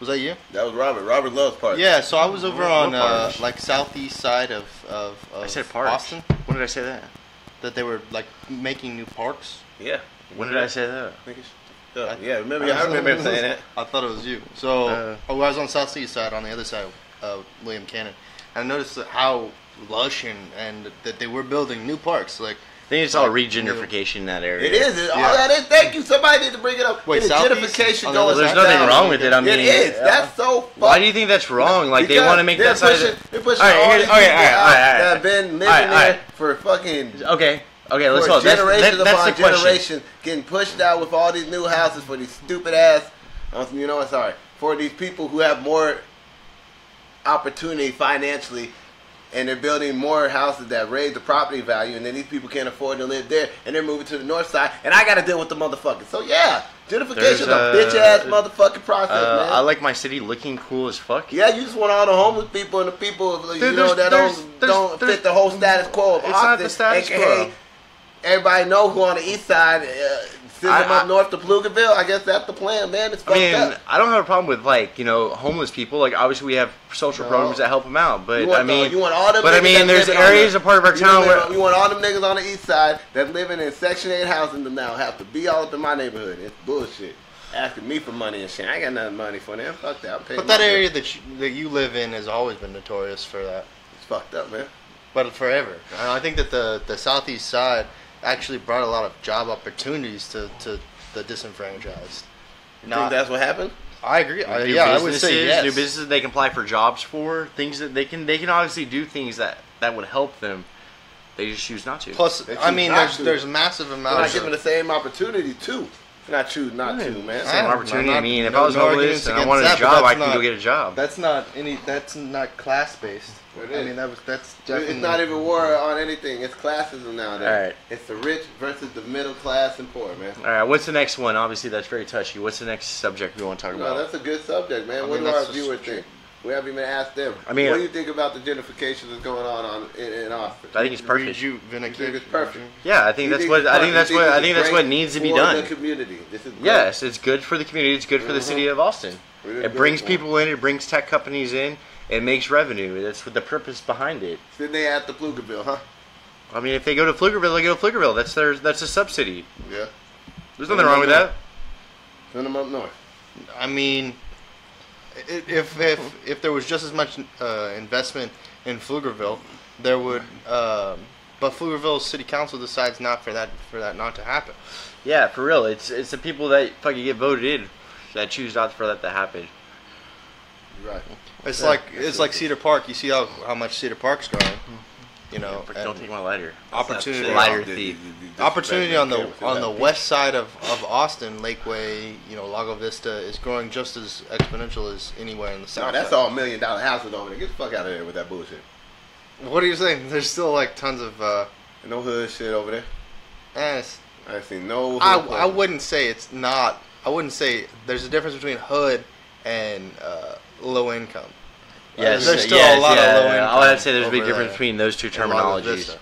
Was that you? That was Robert. Robert loves parks. Yeah. So I was over on parks? like southeast side of I said parks. Austin. When did I say that? That they were like making new parks. Yeah. When did I say that? Yeah, remember? I remember him saying that. I thought it was you. So I was on southeast side on the other side of William Cannon. And I noticed how lush and that they were building new parks. Like I think it's all regentrification in that area. It is. All that is. Thank you. Somebody need to bring it up. Wait, It is southeast? gentrification On the going other There's side? nothing down. wrong with it. I mean, It is. That's so fucked. Why do you think that's wrong? Like they want to make they're that side. They're pushing All right, all here- these okay, people all right, out all right. that have been living All right, there all right. for fucking Okay, let's for hold. generations That's upon the question. generations getting pushed out with all these new houses for these stupid ass. You know what? Sorry, for these people who have more opportunity financially. And they're building more houses that raise the property value, and then these people can't afford to live there, and they're moving to the north side, and I got to deal with the motherfuckers. So yeah, gentrification's a bitch ass motherfucking process, man. I like my city looking cool as fuck. Yeah, you just want all the homeless people and the people Dude, that don't fit the whole status quo of It's Austin. not the status AKA, quo. everybody know who on the east side send them I- up north to Pflugerville. I guess that's the plan, man. It's I fucked mean, up. I don't have a problem with homeless people. Like obviously we have social No. programs that help them out, but You want, I mean, you want all them but I niggas mean, that there's living on areas the- of part of our town where you want all them niggas on the east side that living in Section 8 housing to now have to be all up in my neighborhood. It's bullshit. Asking me for money and shit. I ain't got nothing money for them. Fuck that. I'm paying But that my bill. area that you live in has always been notorious for that. It's fucked up, man. But forever. I think that the southeast side actually brought a lot of job opportunities to the disenfranchised. You think that's what happened? I agree. new I would say yes. new businesses they can apply for jobs for, things that they can obviously do things that would help them. They just choose not to. Plus, They I choose mean, not to. there's massive They're amounts. not given the same opportunity too. Not choose not to, man. Same I'm opportunity. not- I mean, if no- I was no homeless arguments and I against wanted that, a but job, I that's could go not- get a job. That's not class based. It I is. mean, that's It's definitely not even war on anything. It's classism nowadays. All right. It's the rich versus the middle class and poor, man. All right, what's the next one? Obviously, that's very touchy. What's the next subject we want to talk No, about? that's a good subject, man. I What mean, do that's our just viewers true. think? We haven't even asked them. I mean, what do you think about the gentrification that's going on in Austin? I think it's perfect. You think it's perfect? Yeah, I think You that's think what it's I think that's perfect? what I You think it's that's what great needs to be for done. The community. This is great. Yes, it's good for the community. It's good for the city of Austin. It is It good brings for people in. It brings tech companies in. It makes revenue. That's what the purpose behind it. Then they at the Pflugerville, huh? I mean, if they go to Pflugerville, they go to Pflugerville. That's a subsidy. Yeah. There's nothing wrong with that. Send them up north. I mean, if there was just as much investment in Pflugerville, there would. But Pflugerville City Council decides not for that not to happen. Yeah, for real. It's the people that fucking get voted in that choose not for that to happen. You're right. It's like Cedar Park. You see how much Cedar Park's growing. You know, But don't take my lighter. opportunity. Lighter thief. Opportunity on the west side of Austin, Lakeway, Lago Vista is growing just as exponential as anywhere in the south. No, that's side. all $1 million houses over there. Get the fuck out of there with that bullshit. What are you saying? There's still like tons of. No hood shit over there. I ain't seen no hood I places. wouldn't say it's not. I wouldn't say there's a difference between hood and low income. Yes, there's still a lot of low income. I would say there's a big over difference there between those two in Lago terminologies. Vista.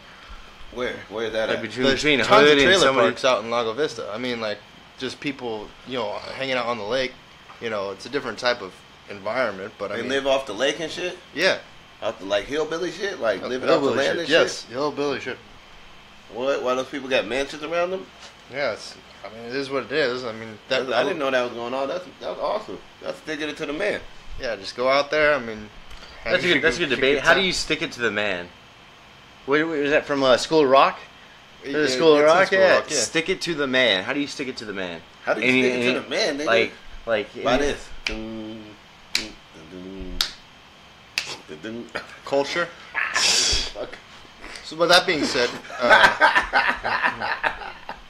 Where's that Like at? between There's tons hood of and trailer somebody. parks out in Lago Vista. I mean, like just people, hanging out on the lake. It's a different type of environment. But I They mean, live off the lake and shit? yeah, Off the hillbilly shit? Like living off the hillbilly land shit. and Yes, hillbilly shit. shit? What? Why those people got mansions around them? Yeah, I mean, it is what it is. I mean, I didn't know that was going on. That was awesome. That's sticking it to the man. Yeah, just go out there. I mean, That's a good debate. How do you stick it to the man? What was that from School of Rock? The School of Rock, yeah. Stick it to the man. How do you stick it to the man? How do you stick it to the man, nigga? Like By this. culture. Fuck. So, with that being said,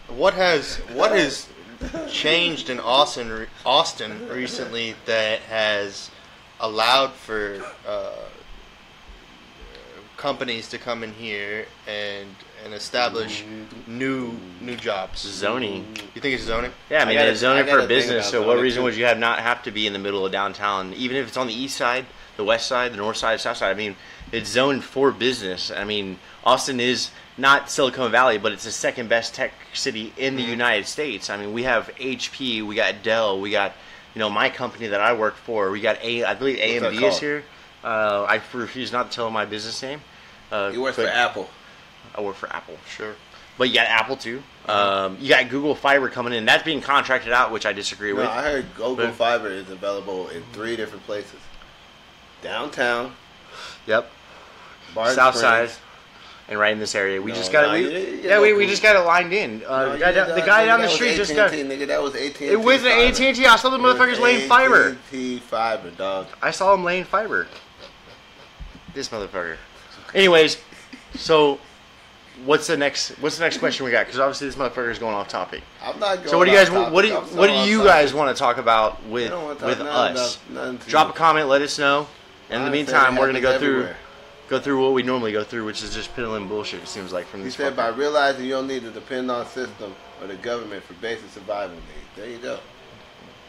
what has changed in Austin recently that has allowed for companies to come in here and establish new jobs. Zoning. You think it's zoning? Yeah, I mean, gotta- it's zoning I for gotta a think business. about So what zoning, reason too. would you not have to be in the middle of downtown, even if it's on the east side, the west side, the north side, south side? I mean, it's zoned for business. I mean, Austin is not Silicon Valley, but it's the second best tech city in the United States. I mean, we have HP, we got Dell, we got, you know, my company that I work for. We got I believe What's that AMD is called? here. I refuse not to tell my business name. He works for but Apple. I work for Apple. Sure. But you got Apple too. You got Google Fiber coming in. That's being contracted out, which I disagree No, with. I heard Google But- Fiber is available in 3 different places. Downtown, Yep. Barton South Springs. side, and right in this area. We No, just got no, it. you Yeah, we local. just got it lined in. No, The guy down the street just got. Nigga, that was AT&T. It wasn't fiber. AT&T. I saw the motherfuckers laying fiber. AT&T fiber, dog. I saw him laying fiber. This motherfucker. Anyways, so what's the next question we got? Because obviously this motherfucker is going off topic. I'm not going. So what do you guys? off topic. What do I'm so what do off you topic. guys want to talk about I with don't wanna talk with nothing us? about- nothing to Drop you. a comment. Let us know. In the I said meantime, it we're gonna go happens through. everywhere. Go through what we normally go through, which is just piddling bullshit. It seems like from He this. said fucker. by realizing you don't need to depend on system or the government for basic survival needs. There you go.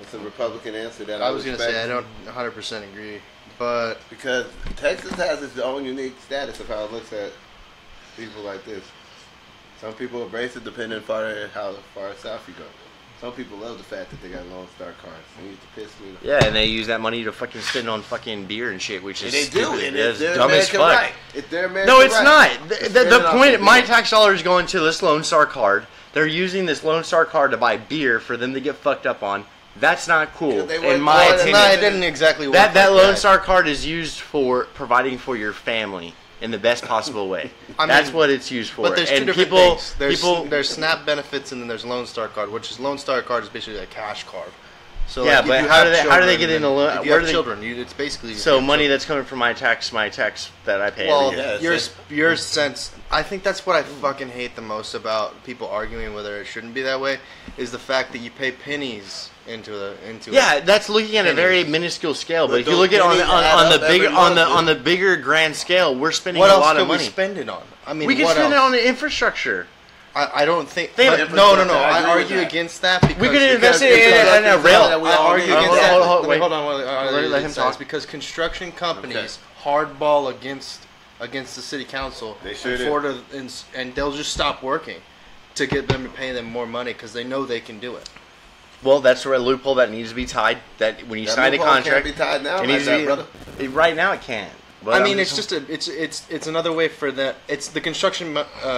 It's a Republican answer that I was gonna respect. say I don't 100% agree, but Because Texas has its own unique status of how it looks at people like this. Some people embrace it depending on how far south you go. Some people love the fact that they got Lone Star cars. They used to piss me the Yeah, and they use that money to fucking spend on fucking beer and shit, which is And they do, stupid. and It's it's their dumb as American fuck. right. It's their American No, it's right. not. To The spend it on point, some my beer. tax dollar is going to this Lone Star card. They're using this Lone Star card to buy beer for them to get fucked up on. That's not cool, Because they in work my hard and opinion. no, it didn't exactly work. That like Lone Star card is used for providing for your family in the best possible way. That's mean, what it's used for. But there's two and different people, things. people, There's SNAP benefits and then there's Lone Star card, which is Lone Star card is basically a cash card. So Yeah, like, if but you how have do they children, get then- into loan? If you Where have do they- children, it's basically so money that's coming from my tax that I pay Well, every year. Yeah, your sense. I think that's what I fucking hate the most about people arguing whether it shouldn't be that way is the fact that you pay pennies into Yeah, it. that's looking at a very Pennies. minuscule scale. But But if you look at those pennies add on the up bigger every on the month, on the bigger grand scale, we're spending What a else lot could of we money. spend it on? I mean, We can what spend it else? on the infrastructure. I don't think. They- But no. I I agree with argue that. against that because We could invest because- it in because- a rail. that we I all argue need. against Hold that. on, hold on, Let me- wait. hold on. Let him talk. Because construction companies hardball against the city council They sure and do. Florida, and they'll just stop working to get them to pay them more money because they know they can do it. Well, that's a loophole that needs to be tied. That when you That sign a loophole contract, can't be tied now it like needs that, to brother. be. Right now, it can't. But I I'm mean, it's another way for it's the construction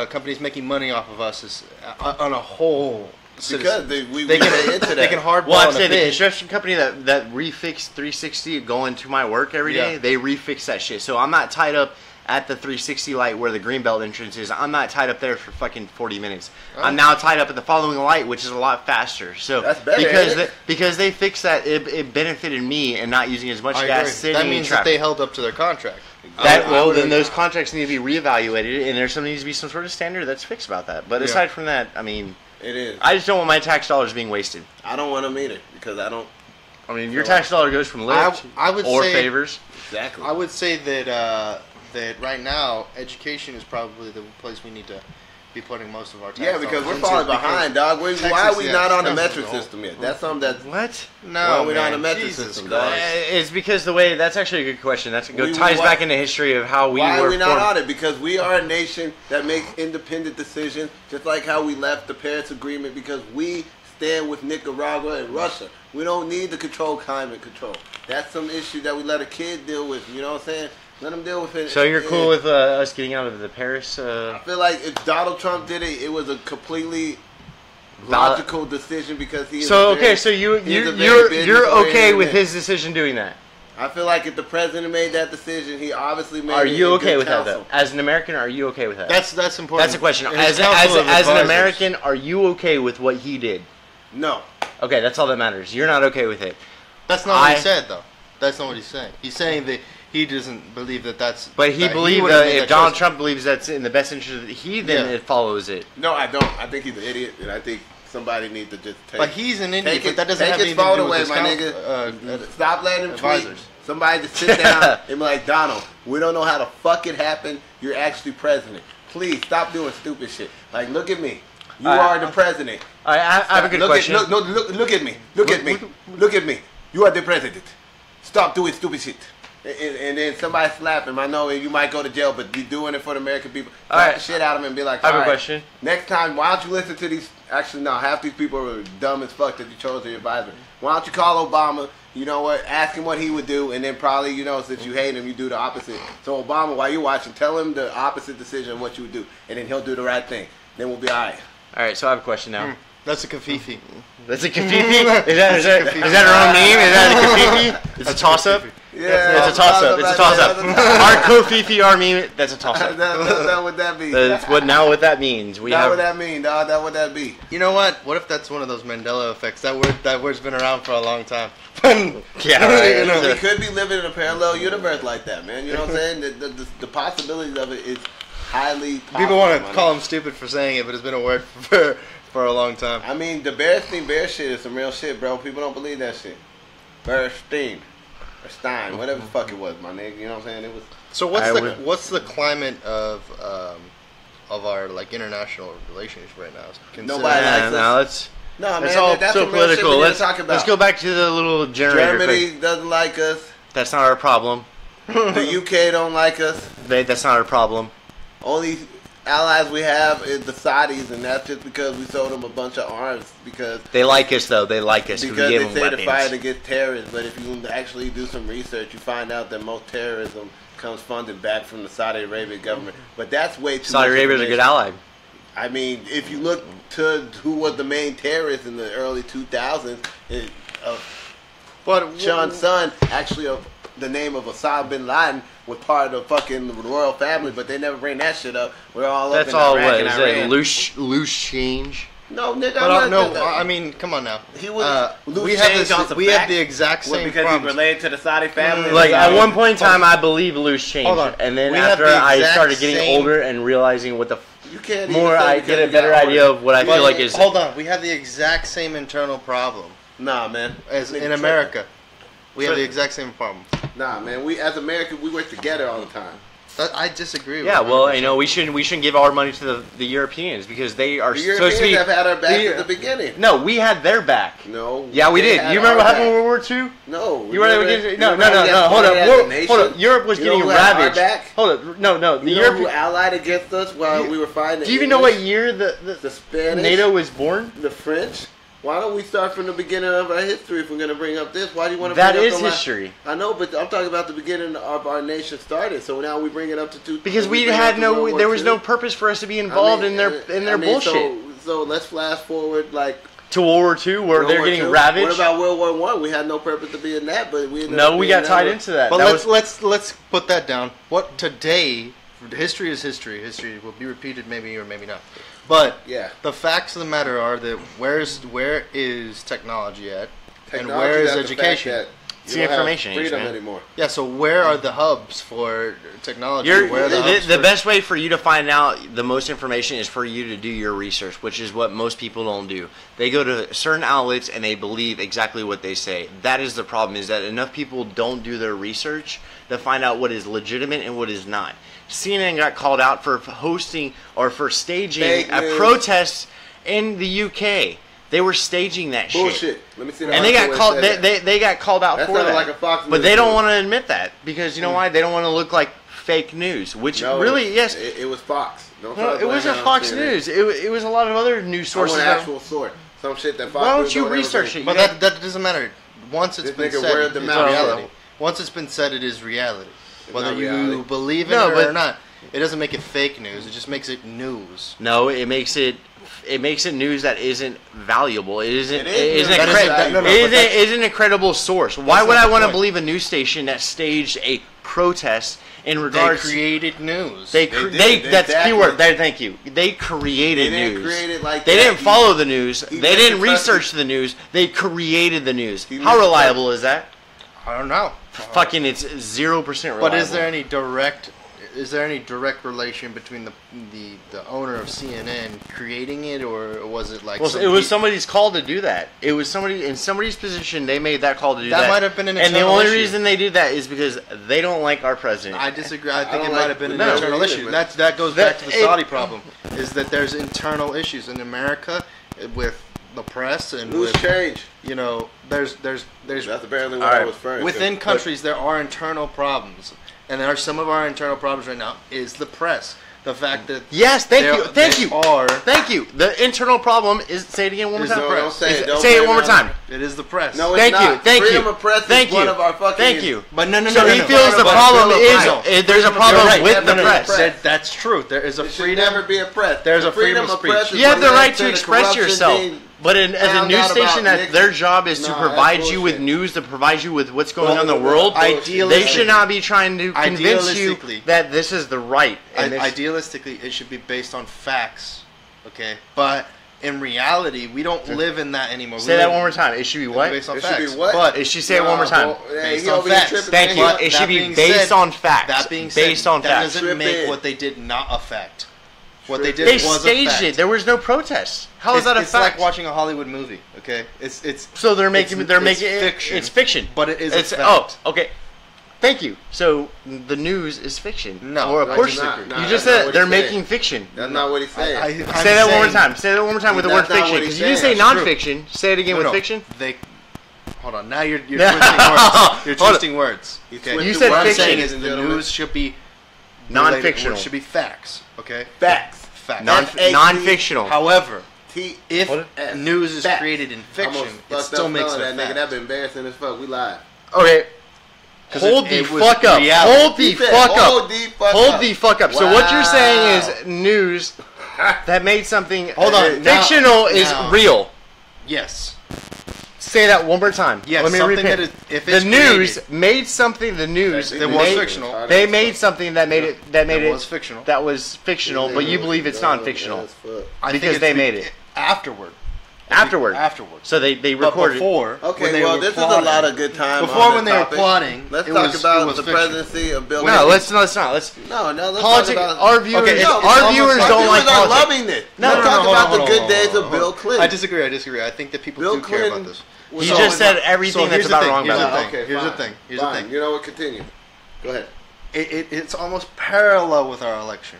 companies making money off of us is on a whole. Because we they pay can into that. they can hardball Well, I'm in a saying the bid. construction company that refix 360 going to my work every day, Yeah. they refix that shit. So I'm not tied up at the 360 light where the greenbelt entrance is. I'm not tied up there for fucking 40 minutes. I'm now tied up at the following light, which is a lot faster. So That's better, because ain't it? because they fixed that, it benefited me and not using as much I gas agree. sitting That in means that traffic. they held up to their contract. Well, then those contracts need to be reevaluated, and there's needs to be some sort of standard that's fixed about that. But Yeah. aside from that, I mean, It is. I just don't want my tax dollars being wasted. I don't want them either because I don't I mean, your tax dollar goes from Lyft I would or say- favors. exactly. I would say that that right now education is probably the place we need to be putting most of our tax Yeah, because dollars we're into falling because behind, dog. Why Texas, are we yeah, not on the Texas metric is a whole- system yet? That's something that's What? No, why are we not on man, the metric Jesus system, Christ. dog? It's because the way that's actually a good question. That's We- ties why- back into history of how we Why were are we not formed. on it? Because we are a nation that makes independent decisions, just like how we left the Paris Agreement because we stand with Nicaragua and Russia. We don't need to control climate control. That's some issue that we let a kid deal with. You know what I'm saying? Let them deal with it. So you're cool Yeah. with us getting out of the Paris? I feel like if Donald Trump did it, it was a completely logical decision because he. Is So a very- okay, so he's a very you're business-oriented okay with man. his decision doing that? I feel like if the president made that decision, he obviously made. Are it you in okay good with that counsel. though? As an American, are you okay with that? That's important. That's a question. His As council of an advisors. American, are you okay with what he did? No. Okay, that's all that matters. You're not okay with it. That's not what I- he said, though. That's not what he's saying. He's saying that he doesn't believe that that's. But he that believes wouldn't that make if that Donald choice. Trump believes that's in the best interest, he then Yeah. it follows it. No, I don't. I think he's an idiot, and I think somebody needs to just take. But he's an idiot. Take But that doesn't take have his anything to phone do away, with his my counsel- nigga. Stop letting him tweet. advisors. Somebody to sit down and be like, Donald, we don't know how the fuck it happened. You're actually president. Please stop doing stupid shit. Like, look at me. You are the president. I have a good question. Look at me. Look at me. Look at me. You are the president. Stop doing stupid shit. And then somebody slap him. I know you might go to jail, but you're doing it for the American people. Slap the shit out of him and be like, I have a question. Next time, why don't you listen to these? Actually, no, half these people are dumb as fuck that you chose as your advisor. Why don't you call Obama? You know what? Ask him what he would do, and then probably, you know, since you hate him, you do the opposite. So Obama, while you're watching, tell him the opposite decision of what you would do, and then he'll do the right thing. Then we'll be all right. All right, so I have a question now. That's a kafifi. That's a kafifi? Is that her own name? Is that a kafifi? It's a toss-up? Yeah, it's a toss-up. It's a toss-up. Our Kofifi army, that's a toss-up. That's not what that means. That's what that means. What that mean, dog. That what that be. You know what? What if that's one of those Mandela effects? That word's been around for a long time. Yeah, right. You know, we could be living in a parallel universe like that, man. You know what I'm saying? The possibilities of it is highly possible. People want to call him stupid for saying it, but it's been a word for a long time. I mean, the Bear shit is some real shit, bro. People don't believe that shit. Bearstein. Or Stein, whatever the fuck it was, my nigga. You know what I'm saying? It was. So what's the climate of our like international relations right now? Nobody likes us. No, man, it's all that's so political. Let's go back to the little generator. Germany doesn't like us. That's not our problem. The UK don't like us. That's not our problem. Only allies we have is the Saudis, and that's just because we sold them a bunch of arms. Because they like us, though. They like us. Because they say to fight against terrorists, but if you actually do some research, you find out that most terrorism comes funded back from the Saudi Arabian government. But that's way too. Saudi Arabia is a good ally. I mean, if you look to who was the main terrorist in the early 2000s, Sean's son, actually of the name of Osama bin Laden, was part of the fucking royal family, but they never bring that shit up. We're all that's up in Iraq and Iran. Iran. Loose change. No, nigga. I mean, come on now. He was. We have the exact same because problems. he's related to the Saudi family. Like at one point in time, I believe loose change, and then after I started getting older and realizing what the I get a better idea of what I feel like is. Hold on, we have the exact same internal problem. Nah, man. As in America, we have the exact same problem. Nah, man. We as Americans, we work together all the time. I disagree. Yeah, well, you know, we shouldn't give our money to the Europeans because they are supposed to be. The Europeans have had our back at the beginning. No, we had their back. No. Yeah, we did. You remember what happened in World War II? No. You remember? No. Hold up. Europe was getting ravaged. Hold up. No. The Europe who allied against us while we were fighting. Do you even know what year the Spanish, NATO was born? The French. Why don't we start from the beginning of our history if we're going to bring up this? Why do you want to bring up That is history. I know, but I'm talking about the beginning of our nation started. So now we bring it up to two. Because we had there was no purpose for us to be involved in their bullshit. So let's flash forward to World War II, where they're getting ravaged. What about World War I? We had no purpose to be in that, but we got tied into that. But let's put that down. What today? History is history. History will be repeated, maybe or maybe not. But yeah, the facts of the matter are that where is technology at, and where is education? It's the information age, freedom man. Anymore. Yeah, so where are the hubs for technology? Where are the best way for you to find out the most information is for you to do your research, which is what most people don't do. They go to certain outlets and they believe exactly what they say. That is the problem, is that enough people don't do their research to find out what is legitimate and what is not. CNN got called out for hosting or for staging a protest in the UK. They were staging that bullshit. shit. Let me see that. And they got called. They got called out for that. Like a Fox but they don't want to admit that because you know why? They don't want to look like fake news. Which really, yes, it was Fox. No, it wasn't Fox News. It was a lot of other news sources. I want an actual source. Some shit that Fox. Why don't you research it? But that doesn't matter. Once it's been said, it's reality. Once it's been said, it is reality. Whether you believe in it or not. It doesn't make it fake news. It just makes it news. No, it makes it news that isn't valuable. It isn't a credible source. Why would I want to believe a news station that staged a protest in regards? They created news. That's keyword. Thank you. They created news. They didn't follow the news. They didn't research the news. They created the news. How reliable is that? I don't know. Fucking, it's 0% reliable. But is there any direct is there any direct relation between the owner of CNN creating it, or was it like? Well, it was somebody's call to do that. It was somebody in somebody's position. They made that call to do that. That might have been an and the internal only issue. reason they did that is because they don't like our president. I disagree. I think it don't might like- have been an no, internal either, issue. but- That goes back to the It- Saudi problem. Is that there's internal issues in America with the press and Loose with, change. you know, there's That's apparently what All I right. was referring to. within But- countries there are internal problems, and there are some of our internal problems right now is the press. The fact that Yes, thank there- you, thank they you, are thank you. The internal problem is. Say it again one more Is time. the No, don't press. say it. Don't Say it blame one more it on- time. it is the press. No, it's Thank not. you, thank Freedom you, of press thank is one you, of our fucking. thank you. But no. So he no. feels the But problem Bill of is Rights. there's a Freedom of problem press. with Have the no press. press. That's true. There is a It should freedom. never be a press. There's The a freedom of press speech. is You have the what right led to the express corruption yourself, being but as a found news out station, about that Nixon. their job is to Nah, provide that's you with bullshit. news, to provide you with what's going Well, on in the well, world. idealistically- They should not be trying to convince you Idealistically- that this is the right. And this- Idealistically, it should be based on facts, okay? But in reality, we don't live in that anymore. say that one more time. It should be what? Based on It should be facts. what? But It should say it one more time. Based he on over here facts. tripping, Thank man. you. But It that should be being based said- on facts. that being said, based on that facts. doesn't make Tripping. what they did not affect. What they did They was staged a fact. it. There was no protest. How is that a It's fact? like watching a Hollywood movie. Okay, it's So they're making. They're it's making it. fiction. It's fiction. But it is a It's fact. okay. Thank you. So the news is fiction. No, or of I course disagree. you Nah, just that's said not what they're he said. making fiction. That's not what he said. I'm Say that one more saying time. Say that one more time with the word That's not fiction. what he Because you didn't say said. That's true. non-fiction. Say it again with No, fiction. They. Hold on. Now you're twisting words. You're Hold on. twisting words. He Okay. twisted You said What I'm words, saying fiction. is ladies the and gentlemen. news should be Non-fictional. Should be facts. Okay. Facts. Facts. F-A-C- Non-fictional. However, T. if Hold news is Facts. created in fiction, Almost it fucked still up makes spelling it a that nigga. fact. That been embarrassing as fuck. We live. Okay. 'Cause Hold it- the it was fuck up. reality. Hold the He said, fuck hold up. the fuck Hold up. the fuck up. So what you're saying Wow. is news that made something Hold on, now- fictional is now. real. Yes. Say that one more time. Yes. Let me something repeat. that is, if The it's news created, made something. The news That It was made, fictional. They made something that made it. That made it it. was fictional. That was fictional, but you believe it's non-fictional I think because it's they made it afterward. afterward. Afterward. So they But recorded. before, when Okay, they well, were this plotting, is a lot of good time. Before on when this they were topic. plotting, Let's it talk was- it about was the fiction. presidency of Bill No, Clinton. let's not. Let's No, let's politics. talk about. Our viewers. Okay, No, our viewers almost- don't like viewers are politics. loving this. No, Let's no, talk hold about on, the hold good on, days hold of on, Bill hold on. Clinton. I disagree. I think that people Bill do care about Clinton this. was He on just the- said everything So that's here's the about thing, wrong here's about the it. thing. Here's the thing. Here's the Fine. thing. You know what? Continue. Go ahead. It's almost parallel with our election.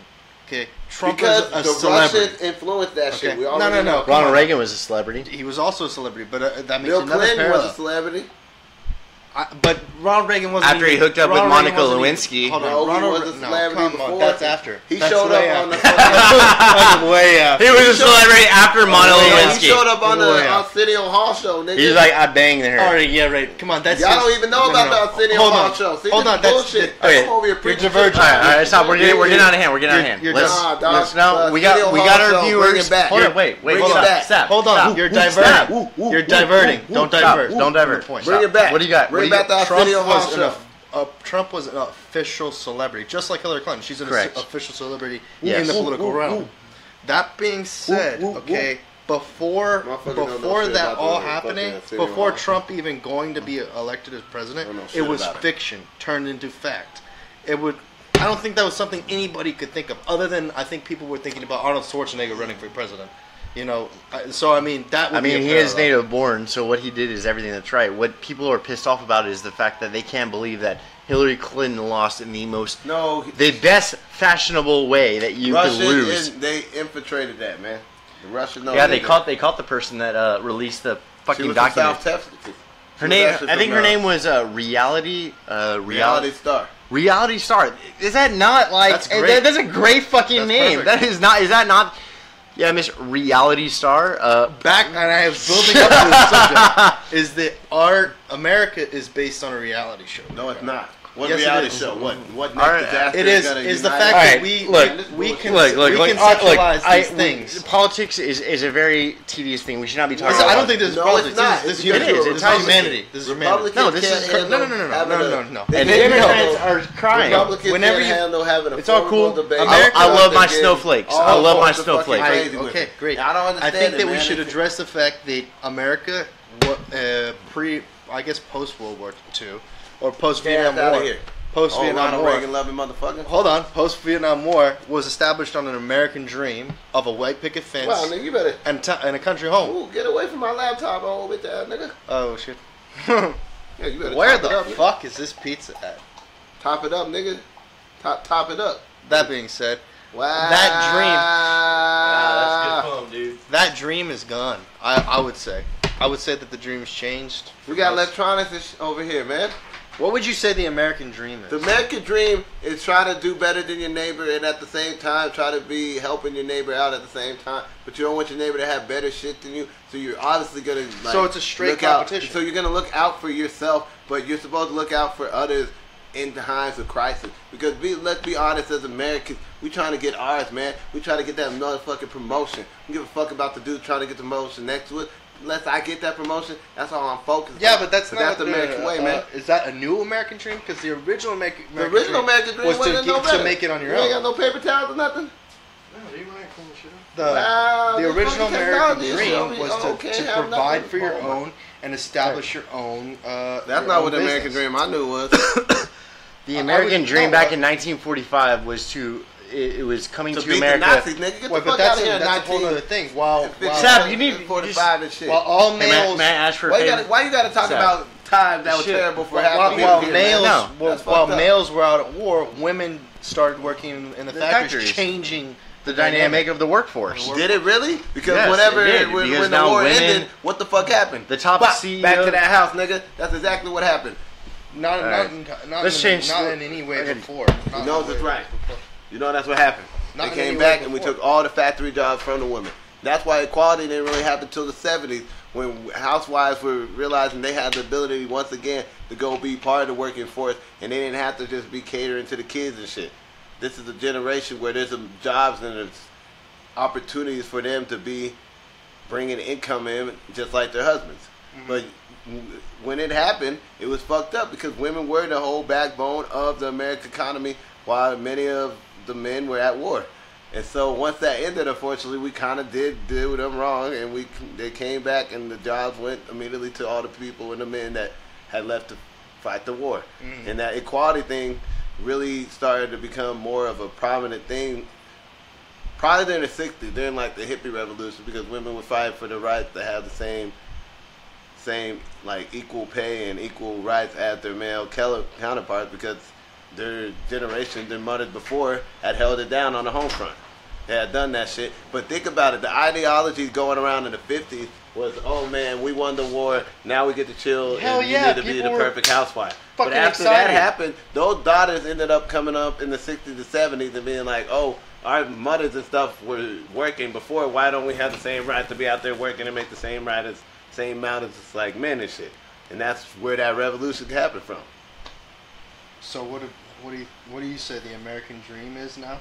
Okay, Trump Because is a the celebrity. Russians influenced that shit. Okay. We No, already no, no. know. Come Ronald on. Reagan was a celebrity. He was also a celebrity, but that makes Bill another Clinton parallel. was a celebrity. But Ronald Reagan wasn't After he even- hooked up with Ronald Reagan Monica wasn't even- Lewinsky. Hold on, No, he Ronald was a no, celebrity come on, before. that's after. He That's showed way up on the after. fucking. That's way after. He was a celebrity after Monica He Lewinsky. showed up on the Oh, yeah. Arsenio Hall show, nigga. He's like, I banged her. All right, yeah, right. Come on, that's Y'all just- don't even know no, about no. the Arsenio Hold Hall on. show. See, Hold this on, is that's bullshit. okay. I'm over here preaching diverging. shit. All right, stop. We're getting out of hand. We're getting out of hand. You're Let's, just- Nah, dog. let's no. We Arsenio got Hall our show, viewers. bring it back. Hold on, wait. Bring Hold it on. back. Stop. Hold on, Stop. you're Stop. diverting. You're diverting. Don't divert. Don't divert. Point. Bring it back. What do you got? Bring What do back the Trump Arsenio Hall was show. Trump was an official celebrity, just like Hillary Clinton. She's an Correct. official celebrity Yes. in the political Ooh, ooh, realm. ooh. That being said, okay, before Motherfucker don't know before shit that about all the happening, fucking Arsenio before Hall. Trump even going to be elected as president, Don't know it shit was about it. fiction turned into fact. It would. I don't think that was something anybody could think of, other than I think people were thinking about Arnold Schwarzenegger running for president. You know, so I mean that would I mean, be a he is parallel. native born, so what he did is everything that's right. What people are pissed off about is the fact that they can't believe that Hillary Clinton lost in the best fashionable way that you could lose. They infiltrated that, man. The Russians know. Yeah, they caught the person that released the She fucking was from document. South Texas. She Her was name, actually I think from, her name was Reality Star. Reality Star. Is that not like? That's great. That's a great fucking That's name. perfect. That is not. Is that not? Yeah, Miss Reality Star. Back, and I was building up to this subject, is that America is based on a reality show. No, it's not. What Yes, it reality is. show? What All right, next disaster It is gonna is the unite fact us? that Alright, we look, we can look, conceptualize these things. Politics is a very tedious thing. We should not be talking Listen, about. I don't think this is No, politics. it's not. This is It's humanity. because This you're a is humanity. This is humanity. Republicans No, this can't is- handle no, having no. they And can't Democrats handle- are crying. Republicans Whenever can't you- handle having a it's all cool. formal debate. America- I love my Against snowflakes. all I love my sorts of fucking snowflakes. crazy with Okay, it. great. I don't I understand think it, that we man. should It's- address the fact that America, post World War II or post Get Vietnam us outta War, here. Post-Vietnam Ronald War. Reagan loving motherfucker. Hold on. Post-Vietnam War was established on an American dream of a white picket fence Wow, nigga, you better. and a country home. Ooh, get away from my laptop, old bitch ass nigga. Oh shit. Yeah, you better. Where top it the up, nigga. fuck is this pizza at? Top it up, nigga. Top it up. That being said, Wow. That That's good fun, dude. that dream is gone. I would say. I would say that the dream's changed. We got electronics and over here, man. What would you say the American dream is? The American dream is try to do better than your neighbor, and at the same time try to be helping your neighbor out at the same time. But you don't want your neighbor to have better shit than you, so you're obviously gonna. Like, So it's a straight look out- competition. So you're gonna look out for yourself, but you're supposed to look out for others in times of crisis. Because let's be honest, as Americans, we trying to get ours, man. We trying to get that motherfucking promotion. We give a fuck about the dude trying to get the promotion next to it. Unless I get that promotion, that's all I'm focused on. Yeah, but that's not the American way, man. Is that a new American dream? Because the original American The original American dream was wasn't no better. to make it on your You ain't own. got no paper towels or nothing. Wow, The this original fucking American technology is dream showing was me, to have provide nothing. for your Oh, my- own and establish your own. That's your not own what the American business. dream I knew was. The I American would- dream no, back in 1945 was it was coming To to beat America. the Nazis, nigga. Get the Well, fuck but out that's of here. a whole other thing. While Sab, you need- 45 and shit. while all Hey, males, may I ask for a Why you favor? gotta talk Sab. about times that was Shit. terrible for while, half the while people? males, No. That's while fucked up. males were out at war, women started working in the factories, factories. changing The dynamic of the workforce. Did it really? Because Yes, whenever it did, when because the now war women- ended, what the fuck happened? The top Bop, CEO back to that house, nigga. That's exactly what happened. Not Alright. not Let's change not the- in any way okay. before. You Not know in any that's way right. before. You know that's what happened. Not They in any came way back and we before. took all the factory jobs from the women. That's why equality didn't really happen until the 70s when housewives were realizing they had the ability once again to go be part of the working force and they didn't have to just be catering to the kids and shit. This is a generation where there's some jobs and there's opportunities for them to be bringing income in just like their husbands. But when it happened, it was fucked up because women were the whole backbone of the American economy while many of the men were at war. And so once that ended, unfortunately, we kind of did do them wrong, and they came back, and the jobs went immediately to all the people and the men that had left to fight the war. And that equality thing really started to become more of a prominent thing. Probably during the 60s, during like the hippie revolution, because women would fight for the right to have the same like equal pay and equal rights as their male counterparts, because their generation, their mothers before, had held it down on the home front. They had done that shit. But think about it, the ideology going around in the 50s was, oh man, we won the war, now we get to chill, Hell and yeah, you need to be people the were perfect housewife. fucking But after that excited. happened, those daughters ended up coming up in the 60s and 70s and being like, oh, our mothers and stuff were working before, why don't we have the same right to be out there working and make the same amount as like men and shit? And that's where that revolution happened from. So what do you say the American dream is now?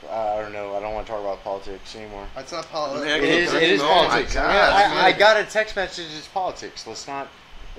I don't know. I don't want to talk about politics anymore. It's not politics. American It is dream, politics. Oh my God. I got a text message. It's politics. Let's not.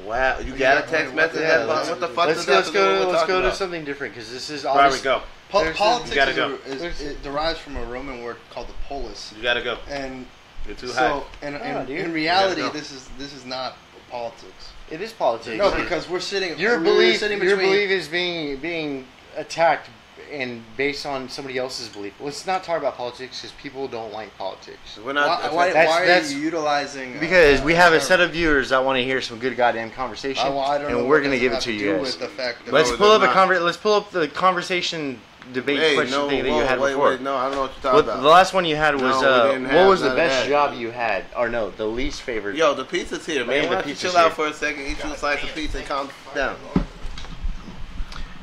Wow, you got a text message? yeah, What the fuck Let's does go. that Let's have to do with what go. we're Let's talking go to about? something different because this is Where we obvious. go? Politics You gotta go. it derives from a Roman word called the polis, You gotta go. and You're too so high. in dude. reality, You gotta this is not politics. It is politics. No, because we're sitting. your we're belief, sitting your between- belief is being attacked and based on somebody else's belief. Let's not talk about politics because people don't like politics. We're not. Why That's- are you utilizing? Because we have a set of viewers that want to hear some good goddamn conversation, I don't know and what we're gonna does give it have to do you guys. With the fact that Let's No, it pull up does not. Let's pull up the conversation debate question thing that you had before. Wait, no, I don't know what you're talking The about. last one you had was No, we didn't what have was the none of best that. job you had, or no, the least favorite. Yo, the pizza's here, man. the Why don't you pizza's chill out here. for a second, eat you a slice of pizza, and calm down.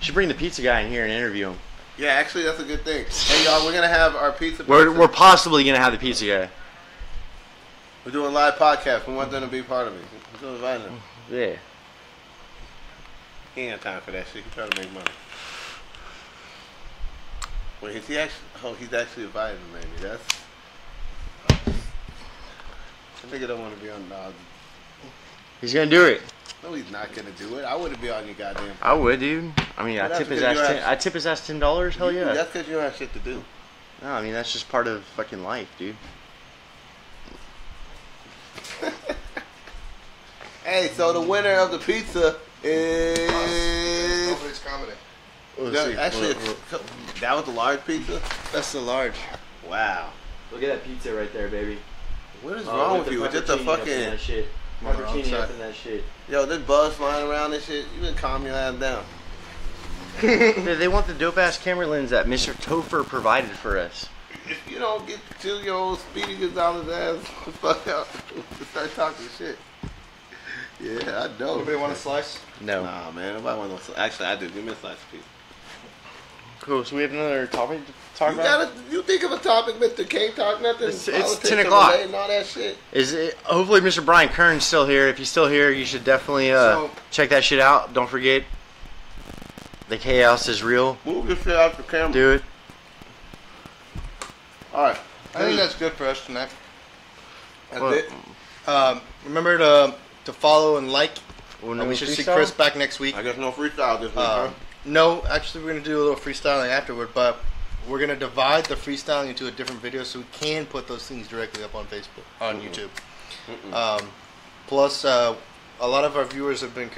Should bring the pizza guy in here and interview him. Yeah, actually, that's a good thing. Hey, y'all, we're gonna have our pizza. We're possibly gonna have the pizza guy. We're doing a live podcast. We want them to be part of it. We're gonna invite them. Yeah. He ain't got time for that shit. He's trying to make money. Wait, is he actually? Oh, he's actually inviting them, maybe. That's. I think I don't want to be on dog. He's gonna do it. No, he's not gonna do it. I wouldn't be on your goddamn. I would, dude. I mean, Well, I that's tip his because ass. you're I tip his ass $10. Hell yeah. That's because you don't have shit to do. No, I mean that's just part of fucking life, dude. Hey, so the winner of the pizza is. Nobody's comedy. Actually, that was the large pizza. That's the large. Wow. Look at that pizza right there, baby. What is wrong with you? It's just a fucking. Shit. Pepperoni up in that shit. Yo, this buzz flying around and shit. You better calm your ass down. Dude, they want the dope ass camera lens that Mr. Topher provided for us. If you don't get to your old Speedy Gonzalez ass the fuck out to start talking shit. Yeah, I know. Anybody want a slice? No. Nah, man. Nobody want no. Actually, I do. Give me a slice of pizza. Cool. So we have another topic to talk about. You think of a topic, Mr. Can't talk nothing. It's Politics 10 o'clock. And all that shit. Is it? Hopefully, Mr. Brian Kern's still here. If he's still here, you should definitely check that shit out. Don't forget, the chaos is real. Move your shit out the camera. Do it. All right. I think that's good for us tonight. That's it. Remember to follow and like. Well, And we should see Chris back next week. I guess no freestyle this week, huh? No, actually, we're going to do a little freestyling afterward, but we're going to divide the freestyling into a different video so we can put those things directly up on Facebook, on YouTube. Plus, a lot of our viewers have been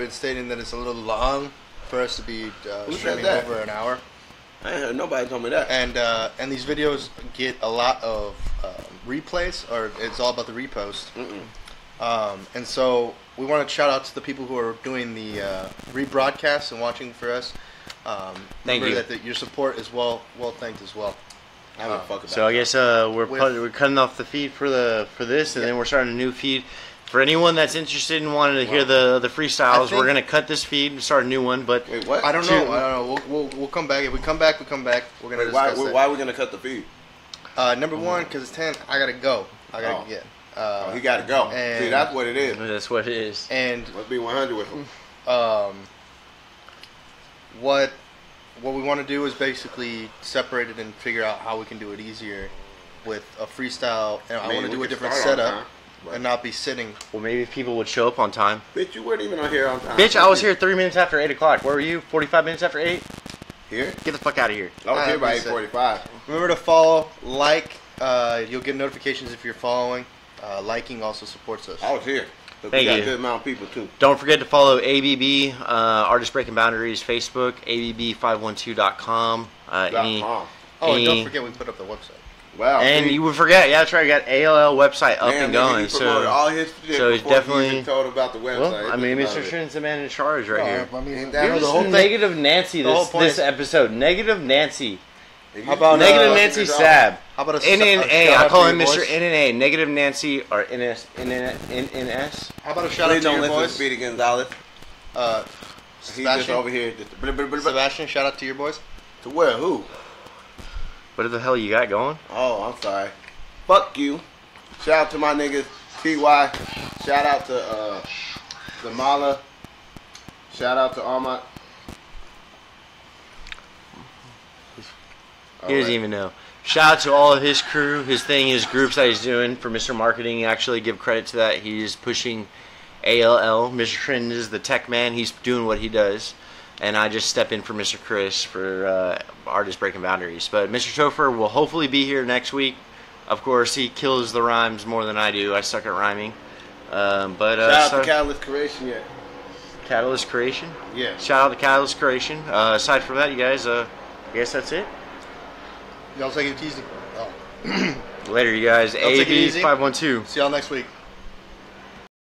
stating that it's a little long for us to be streaming over an hour. I ain't heard nobody told me that. And these videos get a lot of replays, or it's all about the repost. And so we want to shout out to the people who are doing the rebroadcasts and watching for us. Thank you. That your support is well thanked as well. I don't fuck about So I guess we're cutting off the feed for this, and then we're starting a new feed. For anyone that's interested in wanting to hear the freestyles, we're gonna cut this feed and start a new one. But Wait, what? I don't know. We'll come back. If we come back, we come back. We're gonna discuss why are we gonna cut the feed? Number one, because it's 10. I gotta go. I gotta get. He gotta go. and- See, that's what it is. that's what it is. And Let's be 100 with him. what we want to do is basically separate it and figure out how we can do it easier with a freestyle. And I want to do a different setup and not be sitting. Well, maybe if people would show up on time. Bitch, you weren't even on here on time. Bitch, I was here 3 minutes after 8 o'clock. Where were you? 45 minutes after 8? Here? Get the fuck out of here. I was here by 8:45. Remember to follow, like. You'll get notifications if you're following. Liking also supports us. I was here. But Thank we got you. a good amount of people, too. Don't forget to follow ABB, Artist Breaking Boundaries, Facebook, ABB512.com. .com. And don't forget we put up the website. Wow. And see? you would forget, yeah, that's right. We got ALL website up Damn, and nigga, going. he promoted all his shit so he's before he definitely even told about the website. Well, I mean, Think about Mr. it. Trent's the man in charge right here. I mean, Ain't that You're the just negative Nancy the whole this point is- episode. Negative Nancy. How about Negative Nancy Sab. How about a NNA. shout I out call to him your Mr. boys? NNA. Negative Nancy or NNS. How about a shout Please out to don't your listen to boys? Speedy Gonzalez. He's just Sebastian? over here. Just blah, blah, blah, blah. Sebastian, shout out to your boys. To where? Who? What the hell you got going? Oh, I'm sorry. Fuck you. Shout out to my niggas, TY. Shout out to Zamala. Shout out to all my. He doesn't even know. Shout out to all of his crew, his thing, his groups that he's doing for Mr. Marketing. Actually, give credit to that. He's pushing ALL. Mr. Trent is the tech man. He's doing what he does. And I just step in for Mr. Chris for Artist Breaking Boundaries. But Mr. Topher will hopefully be here next week. Of course, he kills the rhymes more than I do. I suck at rhyming. Shout out to Catalyst Creation yet. Catalyst Creation? Yeah. Shout out to Catalyst Creation. Aside from that, you guys, I guess that's it. Y'all take it easy. Later, you guys. Y'all take it easy. AB512. See y'all next week.